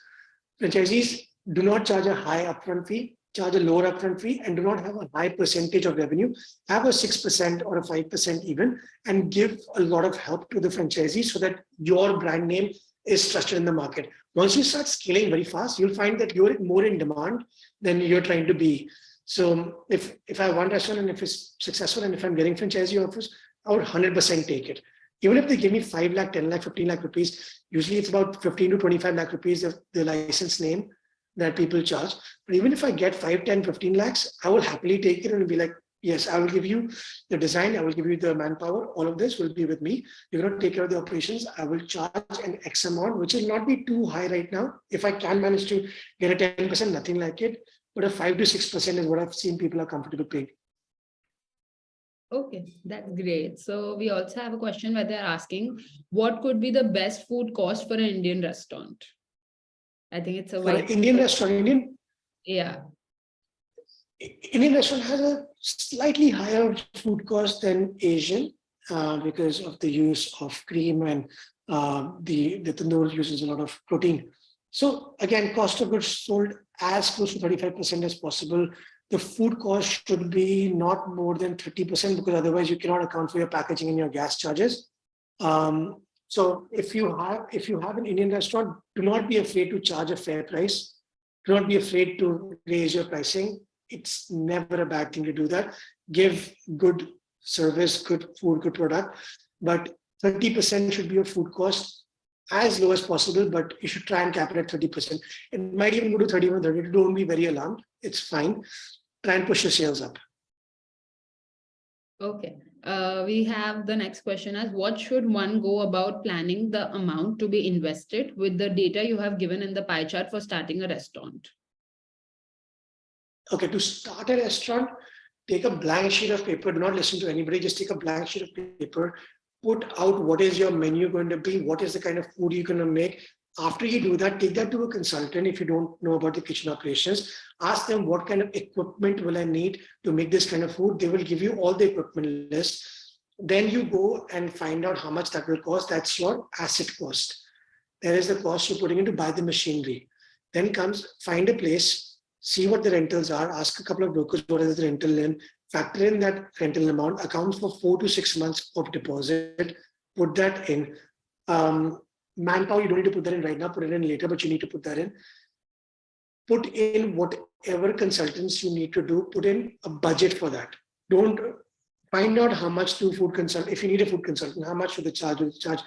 do not charge a high upfront fee, charge a lower upfront fee, and do not have a high percentage of revenue. Have a 6% or a 5% even, and give a lot of help to the franchisee so that your brand name is trusted in the market. Once you start scaling very fast, you'll find that you're more in demand than you're trying to be. So if I have one restaurant and if it's successful and if I'm getting franchisee offers, I would 100% take it. Even if they give me 5 lakh, 10 lakh, 15 lakh rupees, usually it's about 15 to 25 lakh rupees of the license name that people charge. But even if I get 5, 10, 15 lakhs, I will happily take it and be like, yes, I will give you the design, I will give you the manpower, all of this will be with me. You're going to take care of the operations. I will charge an X amount, which will not be too high right now. If I can manage to get a 10%, nothing like it, but a 5 to 6% is what I've seen people are comfortable paying. Okay, that's great. So we also have a question where they're asking, what could be the best food cost for an Indian restaurant? I think it's a For an Indian restaurant, Yeah. Indian restaurant has a slightly higher food cost than Asian because of the use of cream and the tandoor uses a lot of protein. So again, cost of goods sold as close to 35% as possible. The food cost should be not more than 30% because otherwise you cannot account for your packaging and your gas charges. So if you have an Indian restaurant, do not be afraid to charge a fair price. Do not be afraid to raise your pricing. It's never a bad thing to do that. Give good service, good food, good product, but 30% should be your food cost as low as possible, but you should try and cap it at 30%. It might even go to 31, 30. Don't be very alarmed. It's fine. Try and push your sales up. Okay. We have the next question as what should one go about planning the amount to be invested with the data you have given in the pie chart for starting a restaurant? Okay, to start a restaurant, take a blank sheet of paper. Do not listen to anybody. Just take a blank sheet of paper. Put out what is your menu going to be, what is the kind of food you're going to make. After you do that, take that to a consultant if you don't know about the kitchen operations. Ask them what kind of equipment will I need to make this kind of food. They will give you all the equipment list. Then you go and find out how much that will cost. That's your asset cost. There is the cost you're putting in to buy the machinery. Then comes find a place, see what the rentals are, ask a couple of brokers what is the rental in, factor in that rental amount, account for 4 to 6 months of deposit, put that in. Manpower, you don't need to put that in right now, put it in later, but you need to put that in. Put in whatever consultants you need to do, put in a budget for that. Don't find out how much to food consultant, if you need a food consultant, how much should they charge? Will they charge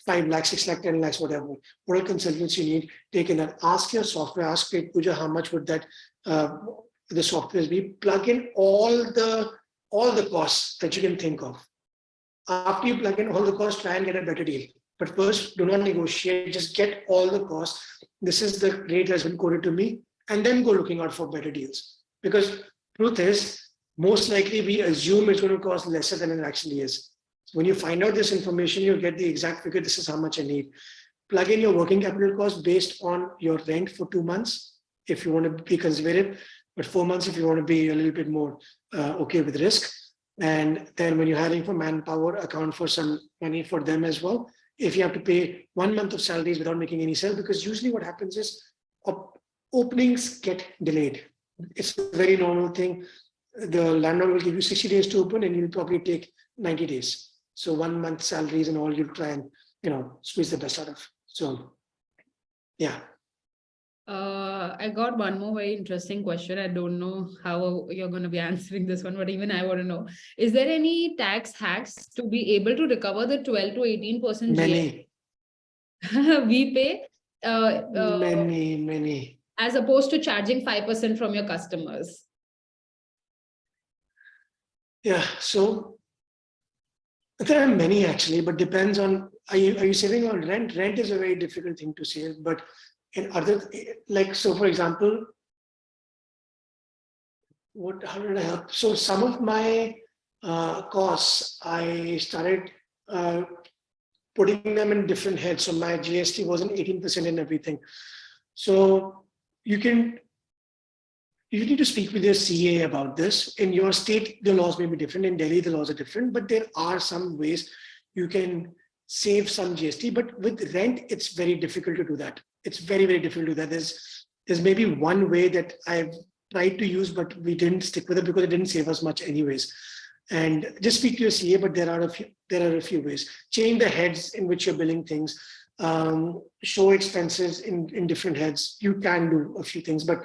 5 lakhs, 6 lakhs, 10 lakhs, whatever. What are consultants you need? Take in that. Ask your software, ask Petpooja how much would that the software be. Plug in all the costs that you can think of. After you plug in all the costs, try and get a better deal. But first, do not negotiate, just get all the costs. This is the rate that's been quoted to me, and then go looking out for better deals. Because truth is, most likely we assume it's going to cost lesser than it actually is. When you find out this information, you'll get the exact figure, this is how much I need. Plug in your working capital cost based on your rent for 2 months, if you want to be conservative, but 4 months if you want to be a little bit more okay with risk. And then when you're hiring for manpower, account for some money for them as well. If you have to pay 1 month of salaries without making any sale, because usually what happens is openings get delayed. It's a very normal thing. The landlord will give you 60 days to open and you'll probably take 90 days. So 1 month salaries and all, you'll try and, squeeze the best out of. So, yeah. I got one more very interesting question. I don't know how you're going to be answering this one, but even I want to know. Is there any tax hacks to be able to recover the 12 to 18% Many. we pay? Many. As opposed to charging 5% from your customers? Yeah, so there are many actually, but depends on, are you saving on rent? Rent is a very difficult thing to save, but in other, like, so for example, how did I help? So some of my costs, I started putting them in different heads. So my GST wasn't 18% in everything. So you need to speak with your CA about this. In your state, the laws may be different. In Delhi, the laws are different, but there are some ways you can save some GST. But with rent, it's very difficult to do that. It's very, very difficult to do that. There's maybe one way that I've tried to use, but we didn't stick with it because it didn't save us much anyways. And just speak to your CA, but there are a few ways. Change the heads in which you're billing things. Show expenses in different heads. You can do a few things, but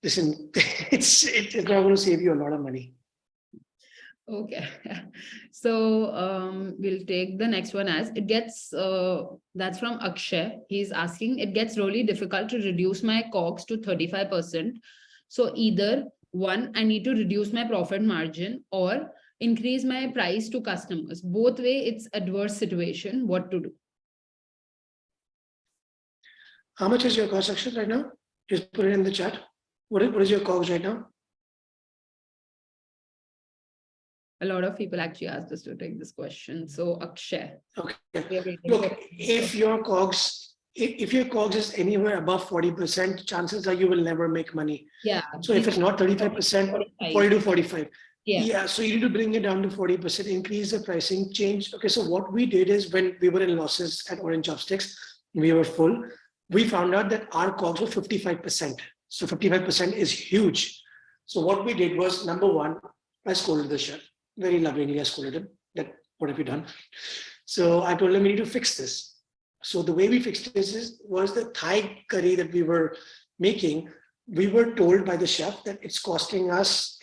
listen, it's not going to save you a lot of money. Okay. So we'll take the next one as it gets, that's from Akshay. He's asking, it gets really difficult to reduce my COGS to 35%. So either one, I need to reduce my profit margin or increase my price to customers. Both way, it's adverse situation. What to do? How much is your cost section right now? Just put it in the chat. What is your COGS right now? A lot of people actually asked us to take this question. So Akshay. Okay. Look, if your COGS is anywhere above 40%, chances are you will never make money. Yeah. So if it's not 35%, 40 to 45. Yeah. So you need to bring it down to 40%, increase the pricing, change. Okay, so what we did is when we were in losses at Orange Chopsticks, we were full. We found out that our COGS were 55%. So 55% is huge. So what we did was, number one, I scolded the chef. Very lovingly, I scolded him. That, what have you done? So I told him we need to fix this. So the way we fixed this was the Thai curry that we were making. We were told by the chef that it's costing us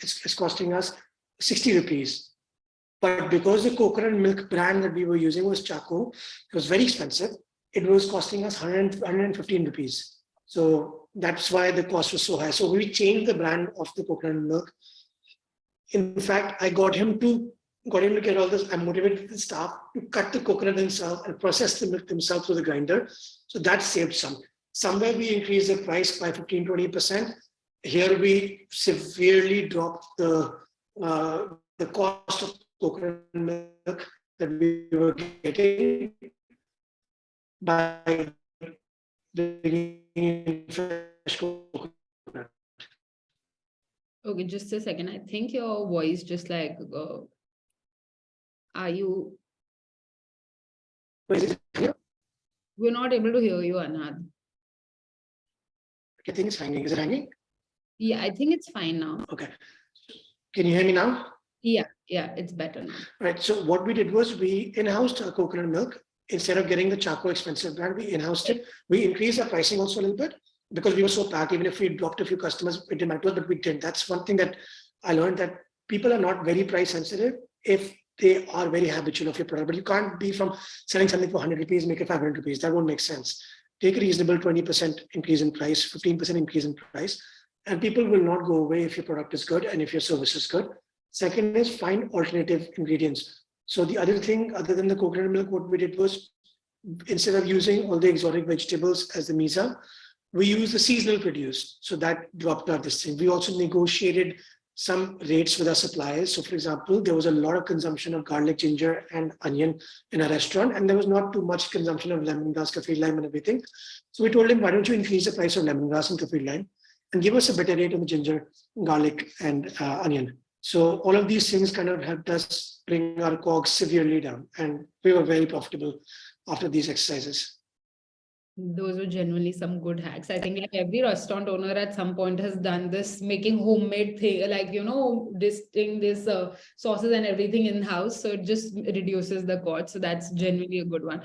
60 rupees. But because the coconut milk brand that we were using was Chaco, it was very expensive. It was costing us 115 rupees. So that's why the cost was so high. So we changed the brand of the coconut milk. In fact, I got him to get all this. I motivated the staff to cut the coconut themselves and process the milk themselves through the grinder. So that saved some. Somewhere we increased the price by 15-20%. Here we severely dropped the cost of coconut milk that we were getting by bringing in fresh coconut. Okay, just a second. I think your voice just like, are you? Is it here? We're not able to hear you, Anhad. I think it's hanging. Is it hanging? Yeah, I think it's fine now. Okay. Can you hear me now? Yeah, it's better now. Right. So what we did was we in-housed our coconut milk. Instead of getting the Chaco expensive brand, we in-housed it. We increased our pricing also a little bit because we were so packed. Even if we dropped a few customers, it didn't matter, but we did. That's one thing that I learned, that people are not very price sensitive if they are very habitual of your product. But you can't be from selling something for 100 rupees, make it 500 rupees. That won't make sense. Take a reasonable 20% increase in price, 15% increase in price, and people will not go away if your product is good and if your service is good. Second is find alternative ingredients. So the other thing, other than the coconut milk, what we did was, instead of using all the exotic vegetables as the misa, we use the seasonal produce. So that dropped our this thing. We also negotiated some rates with our suppliers. So for example, there was a lot of consumption of garlic, ginger, and onion in our restaurant, and there was not too much consumption of lemongrass, kaffir lime, and everything. So we told him, why don't you increase the price of lemongrass and kaffir lime and give us a better rate on the ginger, garlic, and onion. So all of these things kind of helped us bring our COGS severely down, and we were very profitable after these exercises. Those were genuinely some good hacks. I think like every restaurant owner at some point has done this, making homemade thing, like, disting this sauces and everything in house. So it just reduces the cost. So that's genuinely a good one.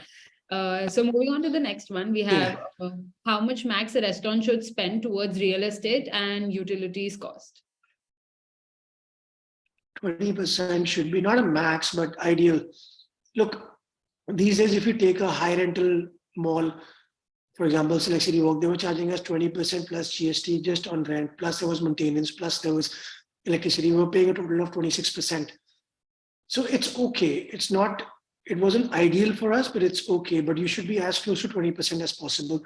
So moving on to the next one, we have how much max a restaurant should spend towards real estate and utilities cost. 20% should be not a max, but ideal. Look, these days, if you take a high rental mall, for example, Select City Walk, they were charging us 20% plus GST just on rent, plus there was maintenance, plus there was electricity. We were paying a total of 26%. So it's okay. It wasn't ideal for us, but it's okay. But you should be as close to 20% as possible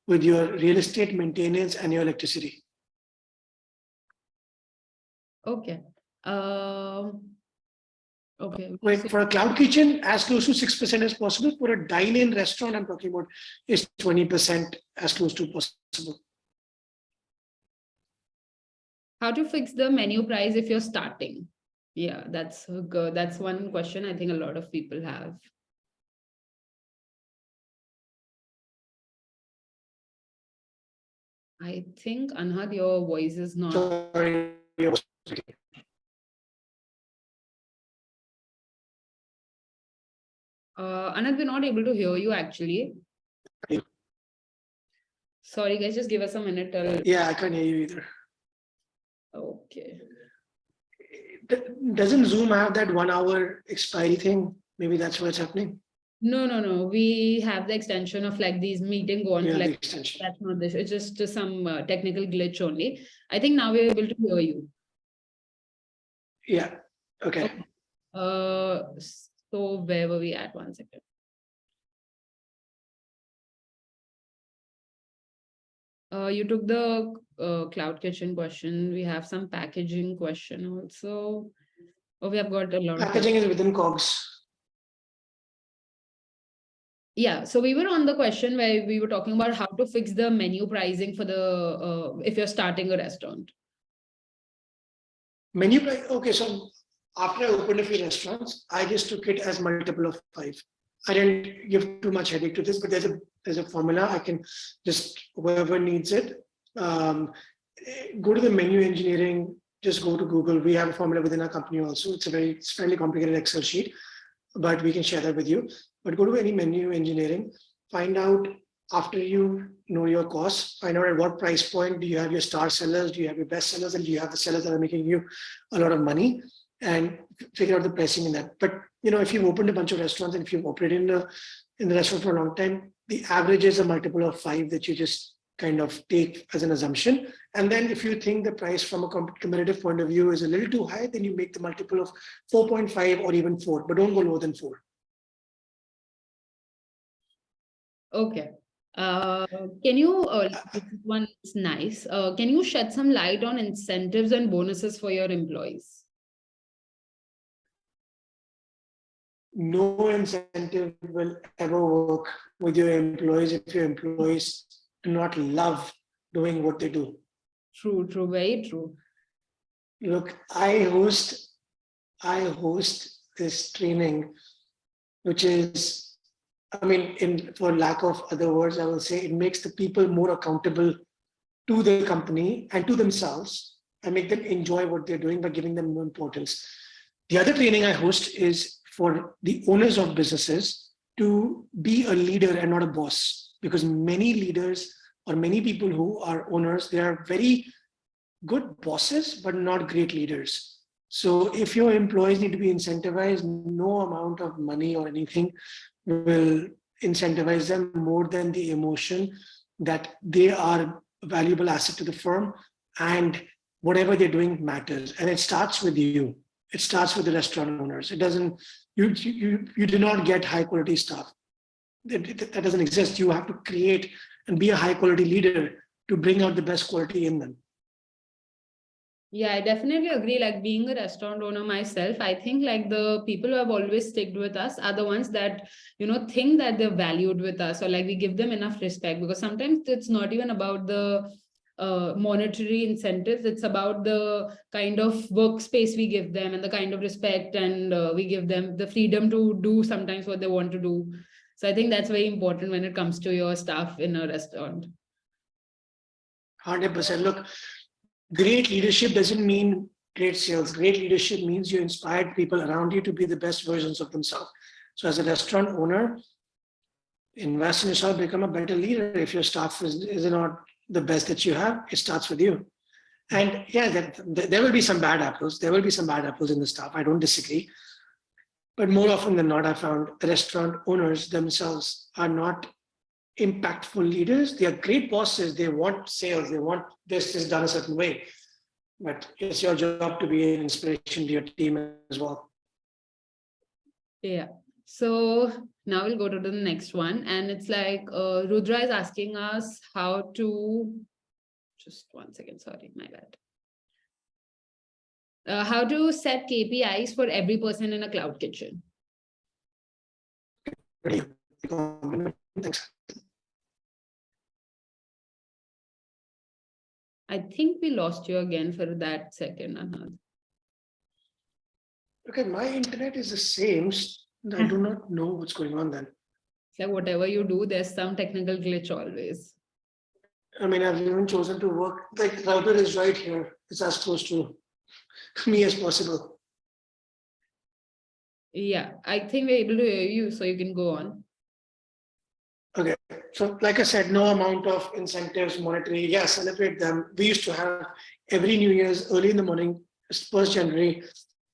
with your real estate maintenance and your electricity. Okay. Okay. Wait, for a cloud kitchen, as close to 6% as possible. For a dine-in restaurant, I'm talking about is 20% as close to possible. How to fix the menu price if you're starting? Yeah, that's good. That's one question I think a lot of people have. I think, Anhad, your voice is not. Sorry. Anand, we're not able to hear you actually. Sorry, guys, just give us a minute. Yeah, I can't hear you either. Okay. Doesn't Zoom have that 1 hour expiry thing? Maybe that's what's happening. No. We have the extension of like these meeting go on Yeah, for the like extension. that's not this. It's just some technical glitch only. I think now we're able to hear you. Yeah. Okay. So where were we at? 1 second. You took the cloud kitchen question. We have some packaging question also. Oh, we have got a lot of Packaging is within COGS. Yeah, so we were on the question where we were talking about how to fix the menu pricing for the if you're starting a restaurant. Menu price. Okay, so after I opened a few restaurants, I just took it as multiple of 5. I didn't give too much headache to this, but there's a formula. I can just whoever needs it, go to the menu engineering. Just go to Google. We have a formula within our company also. It's fairly complicated Excel sheet, but we can share that with you. But go to any menu engineering, find out after you know your costs, find out at what price point do you have your star sellers, do you have your best sellers, and do you have the sellers that are making you a lot of money, and figure out the pricing in that. But if you've opened a bunch of restaurants and if you've operated in the restaurant for a long time, the average is a multiple of 5 that you just kind of take as an assumption. And then if you think the price from a competitive point of view is a little too high, then you make the multiple of 4.5 or even 4, but don't go lower than 4. Okay. Can you, this one is nice. Can you shed some light on incentives and bonuses for your employees? No incentive will ever work with your employees if your employees do not love doing what they do. True, very true. Look, I host this training, which is, for lack of other words, I will say it makes the people more accountable to the company and to themselves and make them enjoy what they're doing by giving them more importance. The other training I host is for the owners of businesses to be a leader and not a boss, because many leaders or many people who are owners, they are very good bosses, but not great leaders. So if your employees need to be incentivized, no amount of money or anything will incentivize them more than the emotion that they are a valuable asset to the firm and whatever they're doing matters. And it starts with you. It starts with the restaurant owners. It doesn't, you do not get high quality staff. That doesn't exist. You have to create and be a high quality leader to bring out the best quality in them. Yeah, I definitely agree. Like being a restaurant owner myself, I think like the people who have always sticked with us are the ones that, think that they're valued with us, or like we give them enough respect, because sometimes it's not even about the monetary incentives. It's about the kind of workspace we give them and the kind of respect, and we give them the freedom to do sometimes what they want to do. So I think that's very important when it comes to your staff in a restaurant. 100%. Look, great leadership doesn't mean great sales. Great leadership means you inspired people around you to be the best versions of themselves. So as a restaurant owner, invest in yourself, become a better leader. If your staff is not the best that you have, it starts with you. And yeah, there will be some bad apples. There will be some bad apples in the staff. I don't disagree. But more often than not, I found the restaurant owners themselves are not impactful leaders. They are great bosses. They want sales. They want this is done a certain way. But it's your job to be an inspiration to your team as well. Yeah. So now we'll go to the next one. And it's like Rudra is asking us how to, just 1 second, sorry, my bad. How to set KPIs for every person in a cloud kitchen? Thanks. I think we lost you again for that second, Anhad. Okay, my internet is the same. I do not know what's going on then. So whatever you do, there's some technical glitch always. I mean, I've even chosen to work, like router is right here. It's as close to me as possible. Yeah, I think we're able to hear you, so you can go on. Okay, so like I said, no amount of incentives, monetary, yeah, celebrate them. We used to have every New Year's early in the morning, 1st January.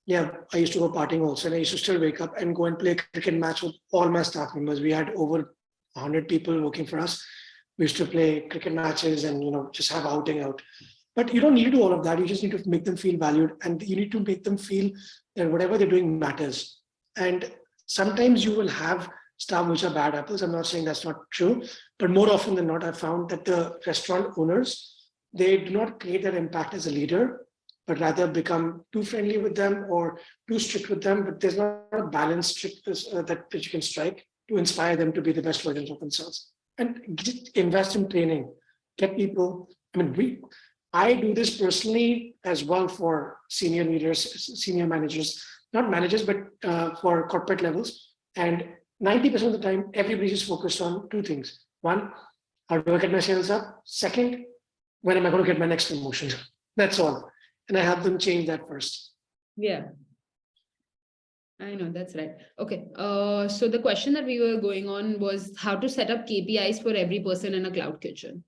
Yeah, I used to go partying also, and I used to still wake up and go and play cricket match with all my staff members. We had over 100 people working for us. We used to play cricket matches and just have outing out. But you don't need to do all of that. You just need to make them feel valued, and you need to make them feel that whatever they're doing matters. And sometimes you will have staff which are bad apples. I'm not saying that's not true, but more often than not, I've found that the restaurant owners, they do not create that impact as a leader, but rather become too friendly with them or too strict with them. But there's not a balance that you can strike to inspire them to be the best versions of themselves. And invest in training, get people. I mean, I do this personally as well for senior leaders, senior managers, not managers, but for corporate levels. And 90% of the time, everybody is focused on two things. One, how do I get my sales up? Second, when am I going to get my next promotion? That's all. And I help them change that first. Yeah. I know, that's right. Okay. So the question that we were going on was how to set up KPIs for every person in a cloud kitchen.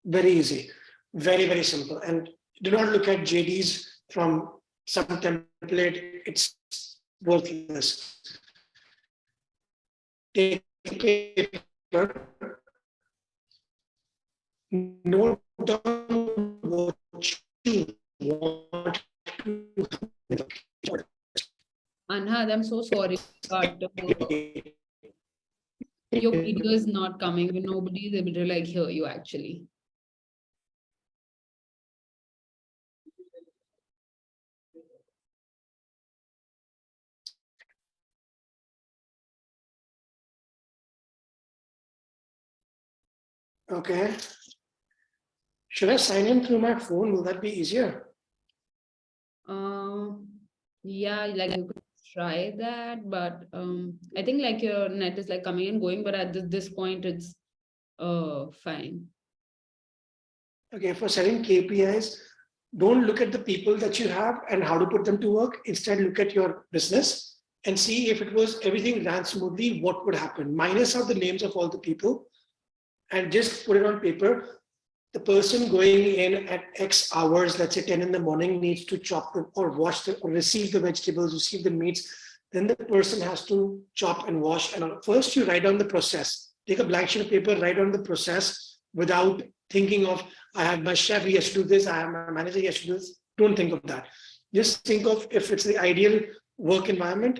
Very easy. Very, very simple. And do not look at JDs from some template. It's worthless. Take paper, note down what you want to. Anhad, I'm so sorry, but your video is not coming. Nobody is able to hear you actually. Okay. Should I sign in through my phone? Will that be easier? Yeah, you could try that, but I think your net is coming and going, but at this point it's fine. Okay, for setting KPIs, don't look at the people that you have and how to put them to work. Instead, look at your business and see if it was everything ran smoothly, what would happen. Minus out the names of all the people and just put it on paper. The person going in at X hours, let's say 10 in the morning, needs to chop or wash or receive the vegetables, receive the meats. Then the person has to chop and wash. And first, you write down the process. Take a blank sheet of paper, write down the process without thinking of, I have my chef, he has to do this, I have my manager, he has to do this. Don't think of that. Just think of if it's the ideal work environment.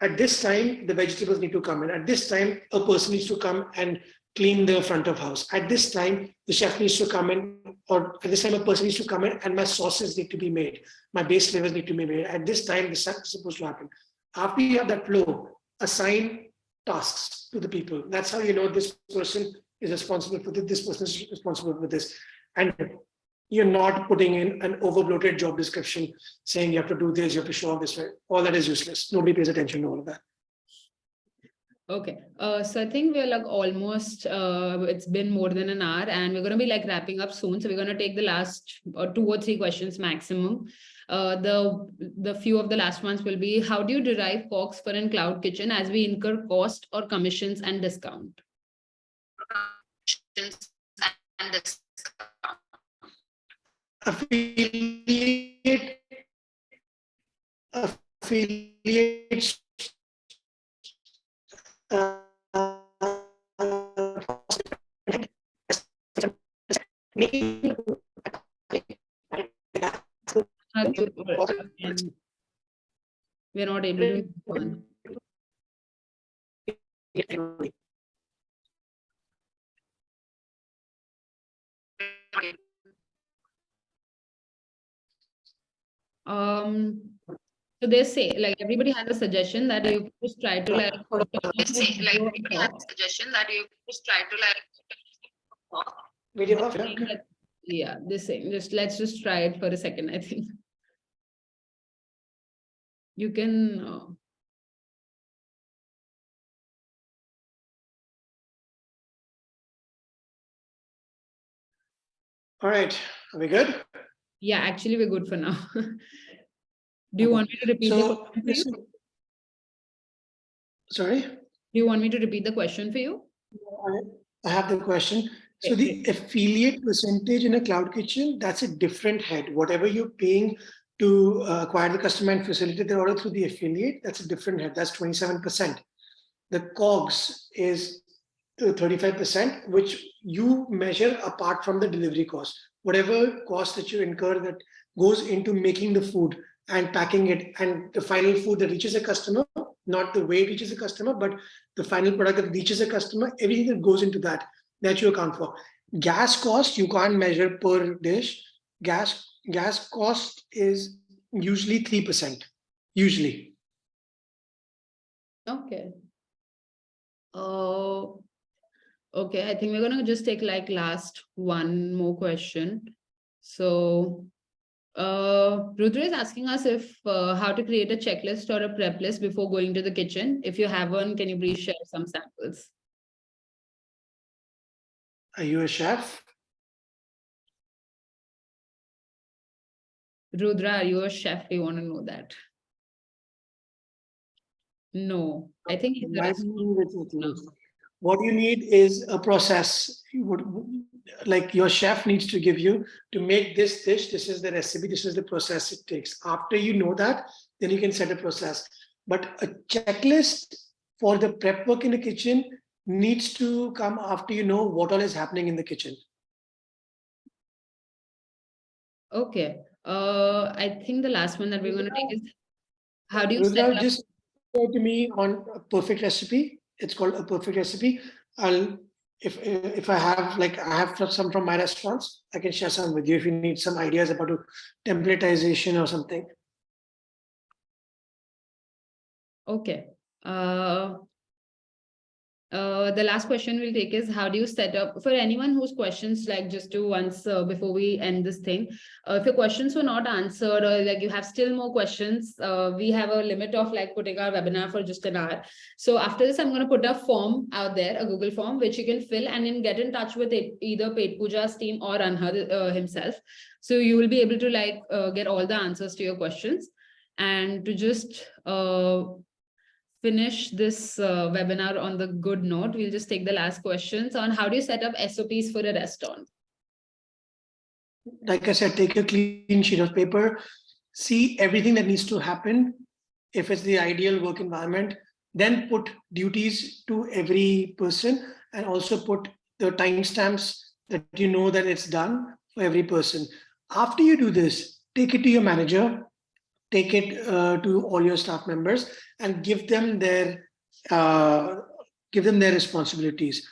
At this time, the vegetables need to come in. At this time, a person needs to come and clean the front of house. At this time, the chef needs to come in, or at this time, a person needs to come in and my sauces need to be made. My base flavors need to be made. At this time, this is supposed to happen. After you have that flow, assign tasks to the people. That's how you know this person is responsible for this person is responsible for this. And you're not putting in an overbloated job description saying you have to do this, you have to show up this way. All that is useless. Nobody pays attention to all of that. Okay, so I think we're almost, it's been more than an hour and we're going to be wrapping up soon. So we're going to take the last 2 or 3 questions maximum. The few of the last ones will be, how do you derive COGS for in cloud kitchen as we incur cost or commissions and discount? Affiliate We're not able to respond. So they say, like, everybody has a suggestion that you just try to like They say, like, video everybody has talk. a suggestion that you just try to like. Video They're off, saying yeah. that- Yeah, this thing. Just let's just try it for a second, I think. You can All right, are we good? yeah, actually we're good for now. Do you want me to repeat the So, question for you? listen, sorry, Do you want me to repeat the question for you? I have the question. So Okay. the affiliate percentage in a cloud kitchen, that's a different head. Whatever you're paying to acquire the customer and facilitate the order through the affiliate, that's a different head. That's 27%. The COGS is 35%, which you measure apart from the delivery cost. Whatever cost that you incur that goes into making the food and packing it, and the final food that reaches a customer, not the way it reaches a customer, but the final product that reaches a customer, everything that goes into that you account for. Gas cost, you can't measure per dish. Gas cost is usually 3%. Usually. Okay. Oh, okay. I think we're gonna just take like last one more question. So Rudra is asking us if how to create a checklist or a prep list before going to the kitchen. If you have one, can you please share some samples? Are you a chef? Rudra, are you a chef? We want to know that. No, I think he's a Why do restaurant. you need a checklist? What you need is a process. You would, like your chef needs to give you to make this dish. This is the recipe. This is the process it takes. After you know that, then you can set a process. But a checklist for the prep work in the kitchen needs to come after you know what all is happening in the kitchen. Okay. I think the last one that we're going to take is how do you set Rudra, up? just go to me on a perfect recipe. It's called a perfect recipe. I'll if I have like I have some from my restaurants, I can share some with you if you need some ideas about templatization or something. Okay. The last question we'll take is how do you set up for anyone whose questions, like, just to once before we end this thing, if your questions were not answered or like you have still more questions, we have a limit of like putting our webinar for just an hour. So after this, I'm going to put a form out there, a Google form, which you can fill and then get in touch with it, either Petpooja's team or Anhad himself. So you will be able to like get all the answers to your questions. And to just finish this webinar on the good note, we'll just take the last questions on how do you set up SOPs for a restaurant? Like I said, take a clean sheet of paper, see everything that needs to happen. If it's the ideal work environment, then put duties to every person and also put the timestamps that you know that it's done for every person. After you do this, take it to your manager, take it to all your staff members and uh, give them their responsibilities.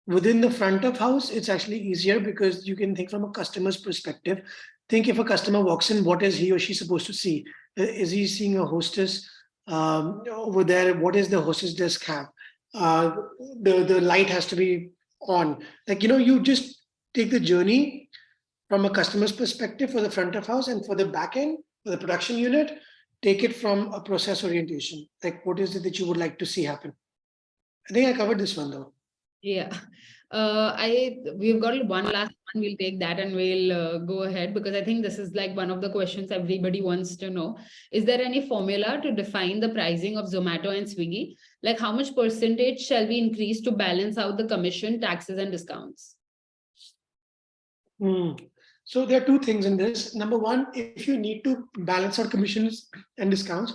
Within the front of house, it's actually easier because you can think from a customer's perspective. Think if a customer walks in, what is he or she supposed to see? Is he seeing a hostess over there? What is the hostess desk have? The light has to be on. Like, you just take the journey from a customer's perspective for the front of house, and for the back end, for the production unit, take it from a process orientation. Like, what is it that you would like to see happen? I think I covered this one though. Yeah. We've got one last one. We'll take that and we'll go ahead because I think this is like one of the questions everybody wants to know. Is there any formula to define the pricing of Zomato and Swiggy? Like how much percentage shall we increase to balance out the commission, taxes, and discounts? So there are two things in this. Number one, if you need to balance out commissions and discounts,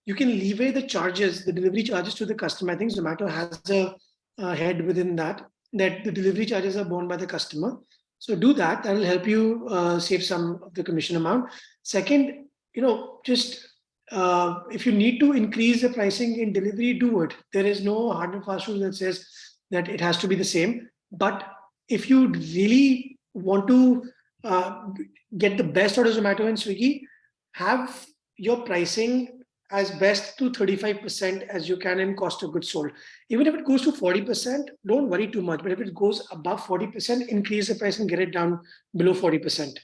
you can leeway the charges, the delivery charges to the customer. I think Zomato has a head within that the delivery charges are borne by the customer. So do that. That will help you save some of the commission amount. Second, just if you need to increase the pricing in delivery, do it. There is no hard and fast rule that says that it has to be the same. But if you really want to get the best out of Zomato and Swiggy, have your pricing as best to 35% as you can in cost of goods sold. Even if it goes to 40%, don't worry too much. But if it goes above 40%, increase the price and get it down below 40%.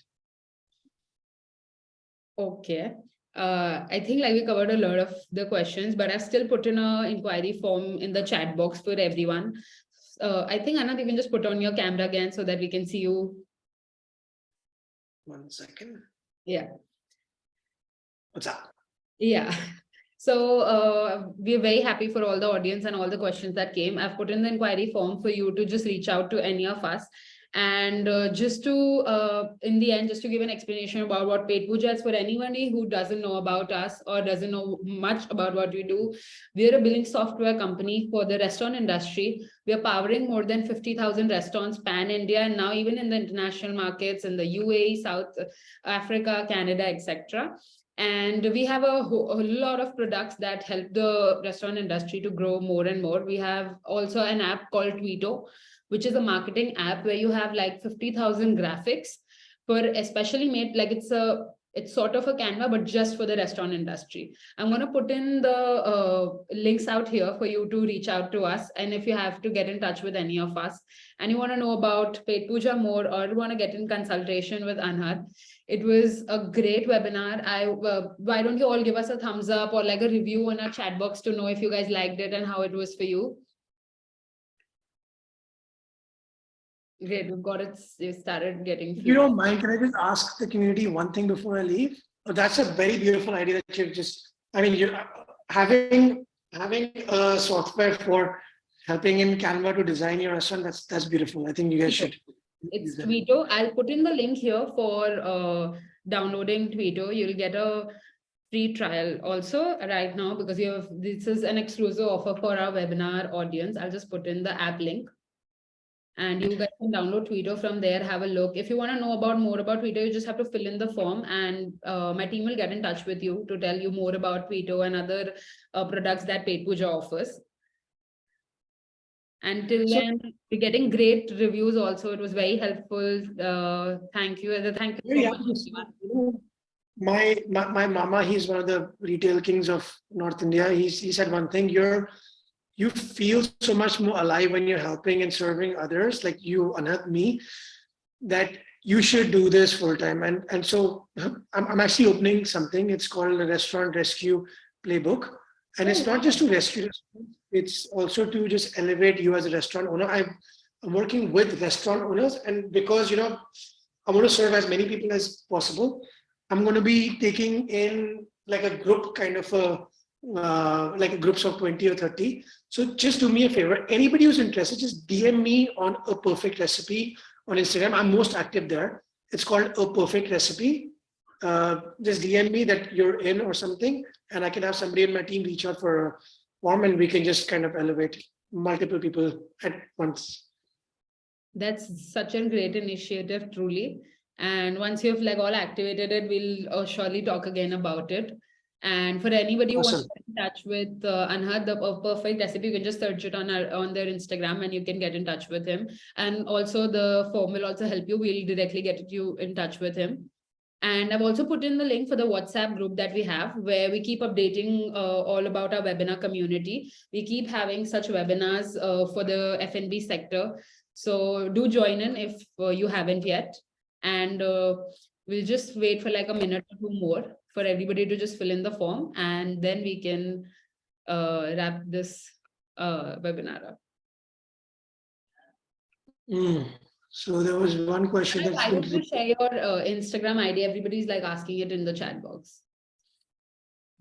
Okay. I think like we covered a lot of the questions, but I've still put in a inquiry form in the chat box for everyone. I think Anand, you can just put on your camera again so that we can see you. 1 second. Yeah. What's up? Yeah. So we're very happy for all the audience and all the questions that came. I've put in the inquiry form for you to just reach out to any of us. And just to, in the end, just to give an explanation about what Petpooja is for anybody who doesn't know about us or doesn't know much about what we do. We're a billing software company for the restaurant industry. We are powering more than 50,000 restaurants pan-India and now even in the international markets in the UAE, South Africa, Canada, etc. And we have a lot of products that help the restaurant industry to grow more and more. We have also an app called Tweeto, which is a marketing app where you have like 50,000 graphics for especially made, like it's sort of a Canva, but just for the restaurant industry. I'm going to put in the links out here for you to reach out to us. And if you have to get in touch with any of us and you want to know about Petpooja more or you want to get in consultation with Anhad, it was a great webinar. Why don't you all give us a thumbs up or like a review in our chat box to know if you guys liked it and how it was for you. Great, we've got it. You started getting. If you don't mind, can I just ask the community one thing before I leave? That's a very beautiful idea that you've just, I mean, you're having a software for helping in Canva to design your restaurant. That's beautiful. I think you guys should. It's Tweeto. I'll put in the link here for downloading Tweeto. You'll get a free trial also right now because this is an exclusive offer for our webinar audience. I'll just put in the app link. And you guys can download Tweeto from there, have a look. If you want to know more about Tweeto, you just have to fill in the form and my team will get in touch with you to tell you more about Tweeto and other products that Petpooja offers. Until then, we're getting great reviews also. It was very helpful. Thank you. Thank you so much. My mama, he's one of the retail kings of North India. He said one thing, you feel so much more alive when you're helping and serving others, like you, Anhad, me, that you should do this full time. And so I'm actually opening something. It's called the Restaurant Rescue Playbook. And it's not just to rescue, it's also to just elevate you as a restaurant owner. I'm working with restaurant owners, and because, I want to serve as many people as possible, I'm going to be taking in like a group kind of like groups of 20 or 30. So just do me a favor. Anybody who's interested, just DM me on A Perfect Recipe on Instagram. I'm most active there. It's called A Perfect Recipe. Just DM me that you're in or something, and I can have somebody in my team reach out for a form, and we can just kind of elevate multiple people at once. That's such a great initiative, truly. And once you've like all activated it, we'll surely talk again about it. And for anybody who wants to get in touch with Anhad, the Perfect Recipe, you can just search it on their Instagram and you can get in touch with him. And also the form will also help you. We'll directly get you in touch with him. And I've also put in the link for the WhatsApp group that we have, where we keep updating all about our webinar community. We keep having such webinars for the F&B sector. So do join in if you haven't yet. And we'll just wait for like a minute or two more for everybody to just fill in the form, and then we can wrap this webinar up. So there was one question that's I would share your Instagram ID. Everybody's like asking it in the chat box.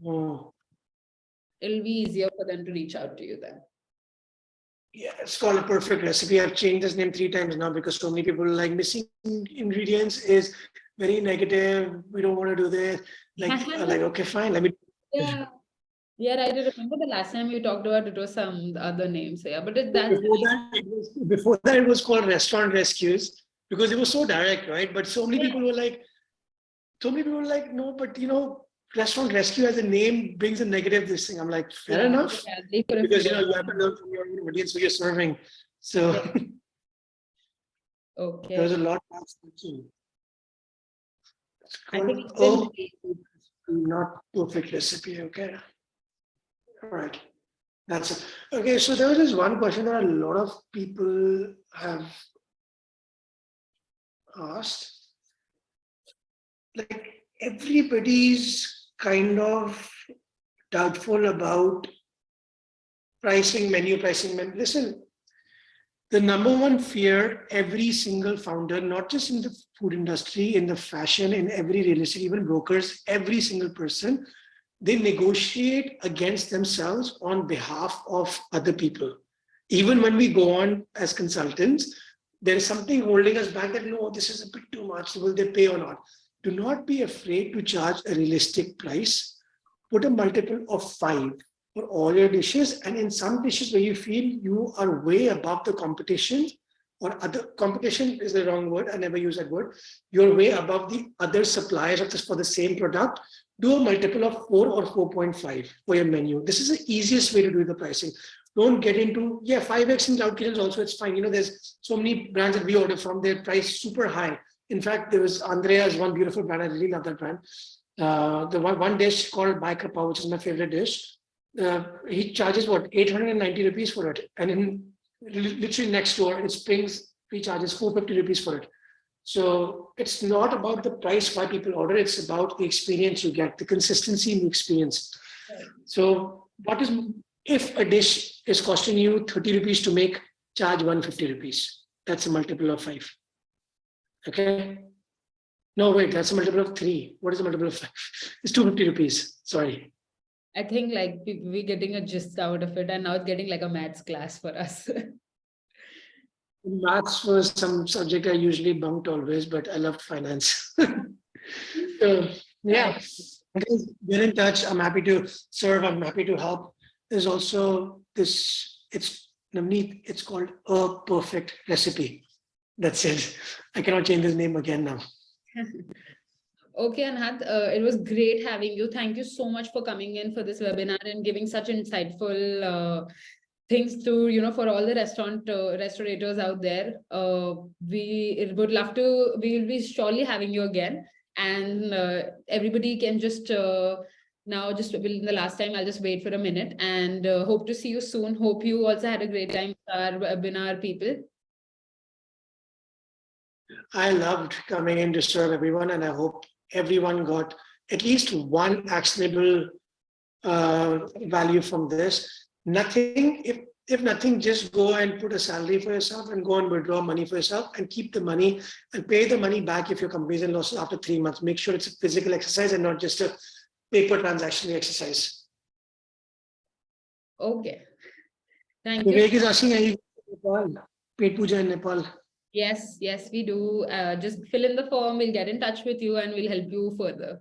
Oh. It'll be easier for them to reach out to you then. Yeah, it's called A Perfect Recipe. I've changed this name 3 times now because so many people like missing ingredients is very negative. We don't want to do this. Like okay, fine. Let me. Yeah. Yeah, I remember the last time you talked about it was some other names. Yeah, but before that it was called Restaurant Rescues because it was so direct, right? But so many people were like, no, but Restaurant Rescue as a name brings a negative this thing. I'm like, fair enough. Yeah, because you have to learn from your audience who you're serving. So okay. There was a lot of I think not perfect recipe. Okay. All right. That's it. Okay. So there was this one question that a lot of people have asked. Like everybody's kind of doubtful about menu pricing. Listen, the number one fear every single founder, not just in the food industry, in the fashion, in every real estate, even brokers, every single person, they negotiate against themselves on behalf of other people. Even when we go on as consultants, there is something holding us back that, no, this is a bit too much. Will they pay or not? Do not be afraid to charge a realistic price. Put a multiple of 5 for all your dishes. And in some dishes where you feel you are way above the competition, or other competition is the wrong word, I never use that word. You're way above the other suppliers of this for the same product. Do a multiple of 4 or 4.5 for your menu. This is the easiest way to do the pricing. Don't get into, 5x in cloud kitchens also, it's fine. There's so many brands that we order from, their price super high. In fact, there was Andrea's one beautiful brand. I really love that brand. The one dish called Bai Krapa, which is my favorite dish. He charges 890 rupees for it. And in literally next door, in Springs, he charges 450 rupees for it. So it's not about the price why people order, it's about the experience you get, the consistency in the experience. So if a dish is costing you 30 rupees to make, charge 150 rupees. That's a multiple of 5. Okay. No, wait, that's a multiple of 3. What is a multiple of 5? It's 250 rupees. Sorry. I think like we're getting a gist out of it, and now it's getting like a maths class for us. Maths was some subject I usually bunked always, but I loved finance. So, yeah, get in touch. I'm happy to serve. I'm happy to help. There's also this, it's called A Perfect Recipe. That's it. I cannot change this name again now. Okay, Anhad, it was great having you. Thank you so much for coming in for this webinar and giving such insightful things to, for all the restaurateurs out there. We would love to, we will be surely having you again. And everybody can just, now just in the last time, I'll just wait for a minute and hope to see you soon. Hope you also had a great time with our webinar people. I loved coming in to serve everyone, and I hope everyone got at least one actionable value from this. Nothing, if nothing, just go and put a salary for yourself and go and withdraw money for yourself and keep the money and pay the money back if your company is in losses after 3 months. Make sure it's a physical exercise and not just a paper transaction exercise. Okay. Thank Vivek you. is asking, are you in Nepal? Petpooja in Nepal. Yes, we do. Just fill in the form. We'll get in touch with you and we'll help you further.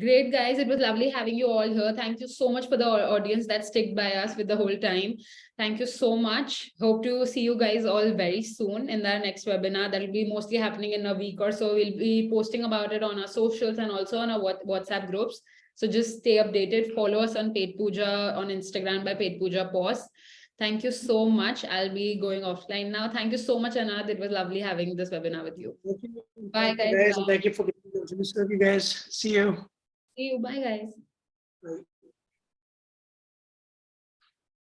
Great, guys. It was lovely having you all here. Thank you so much for the audience that stick by us with the whole time. Thank you so much. Hope to see you guys all very soon in our next webinar. That will be mostly happening in a week or so. We'll be posting about it on our socials and also on our WhatsApp groups. So just stay updated. Follow us on Petpooja on Instagram by Petpooja Pause. Thank you so much. I'll be going offline now. Thank you so much, Anhad. It was lovely having this webinar with you. Bye, guys. Thank you for giving me the opportunity to serve you guys. See you. See you. Bye, guys. Bye.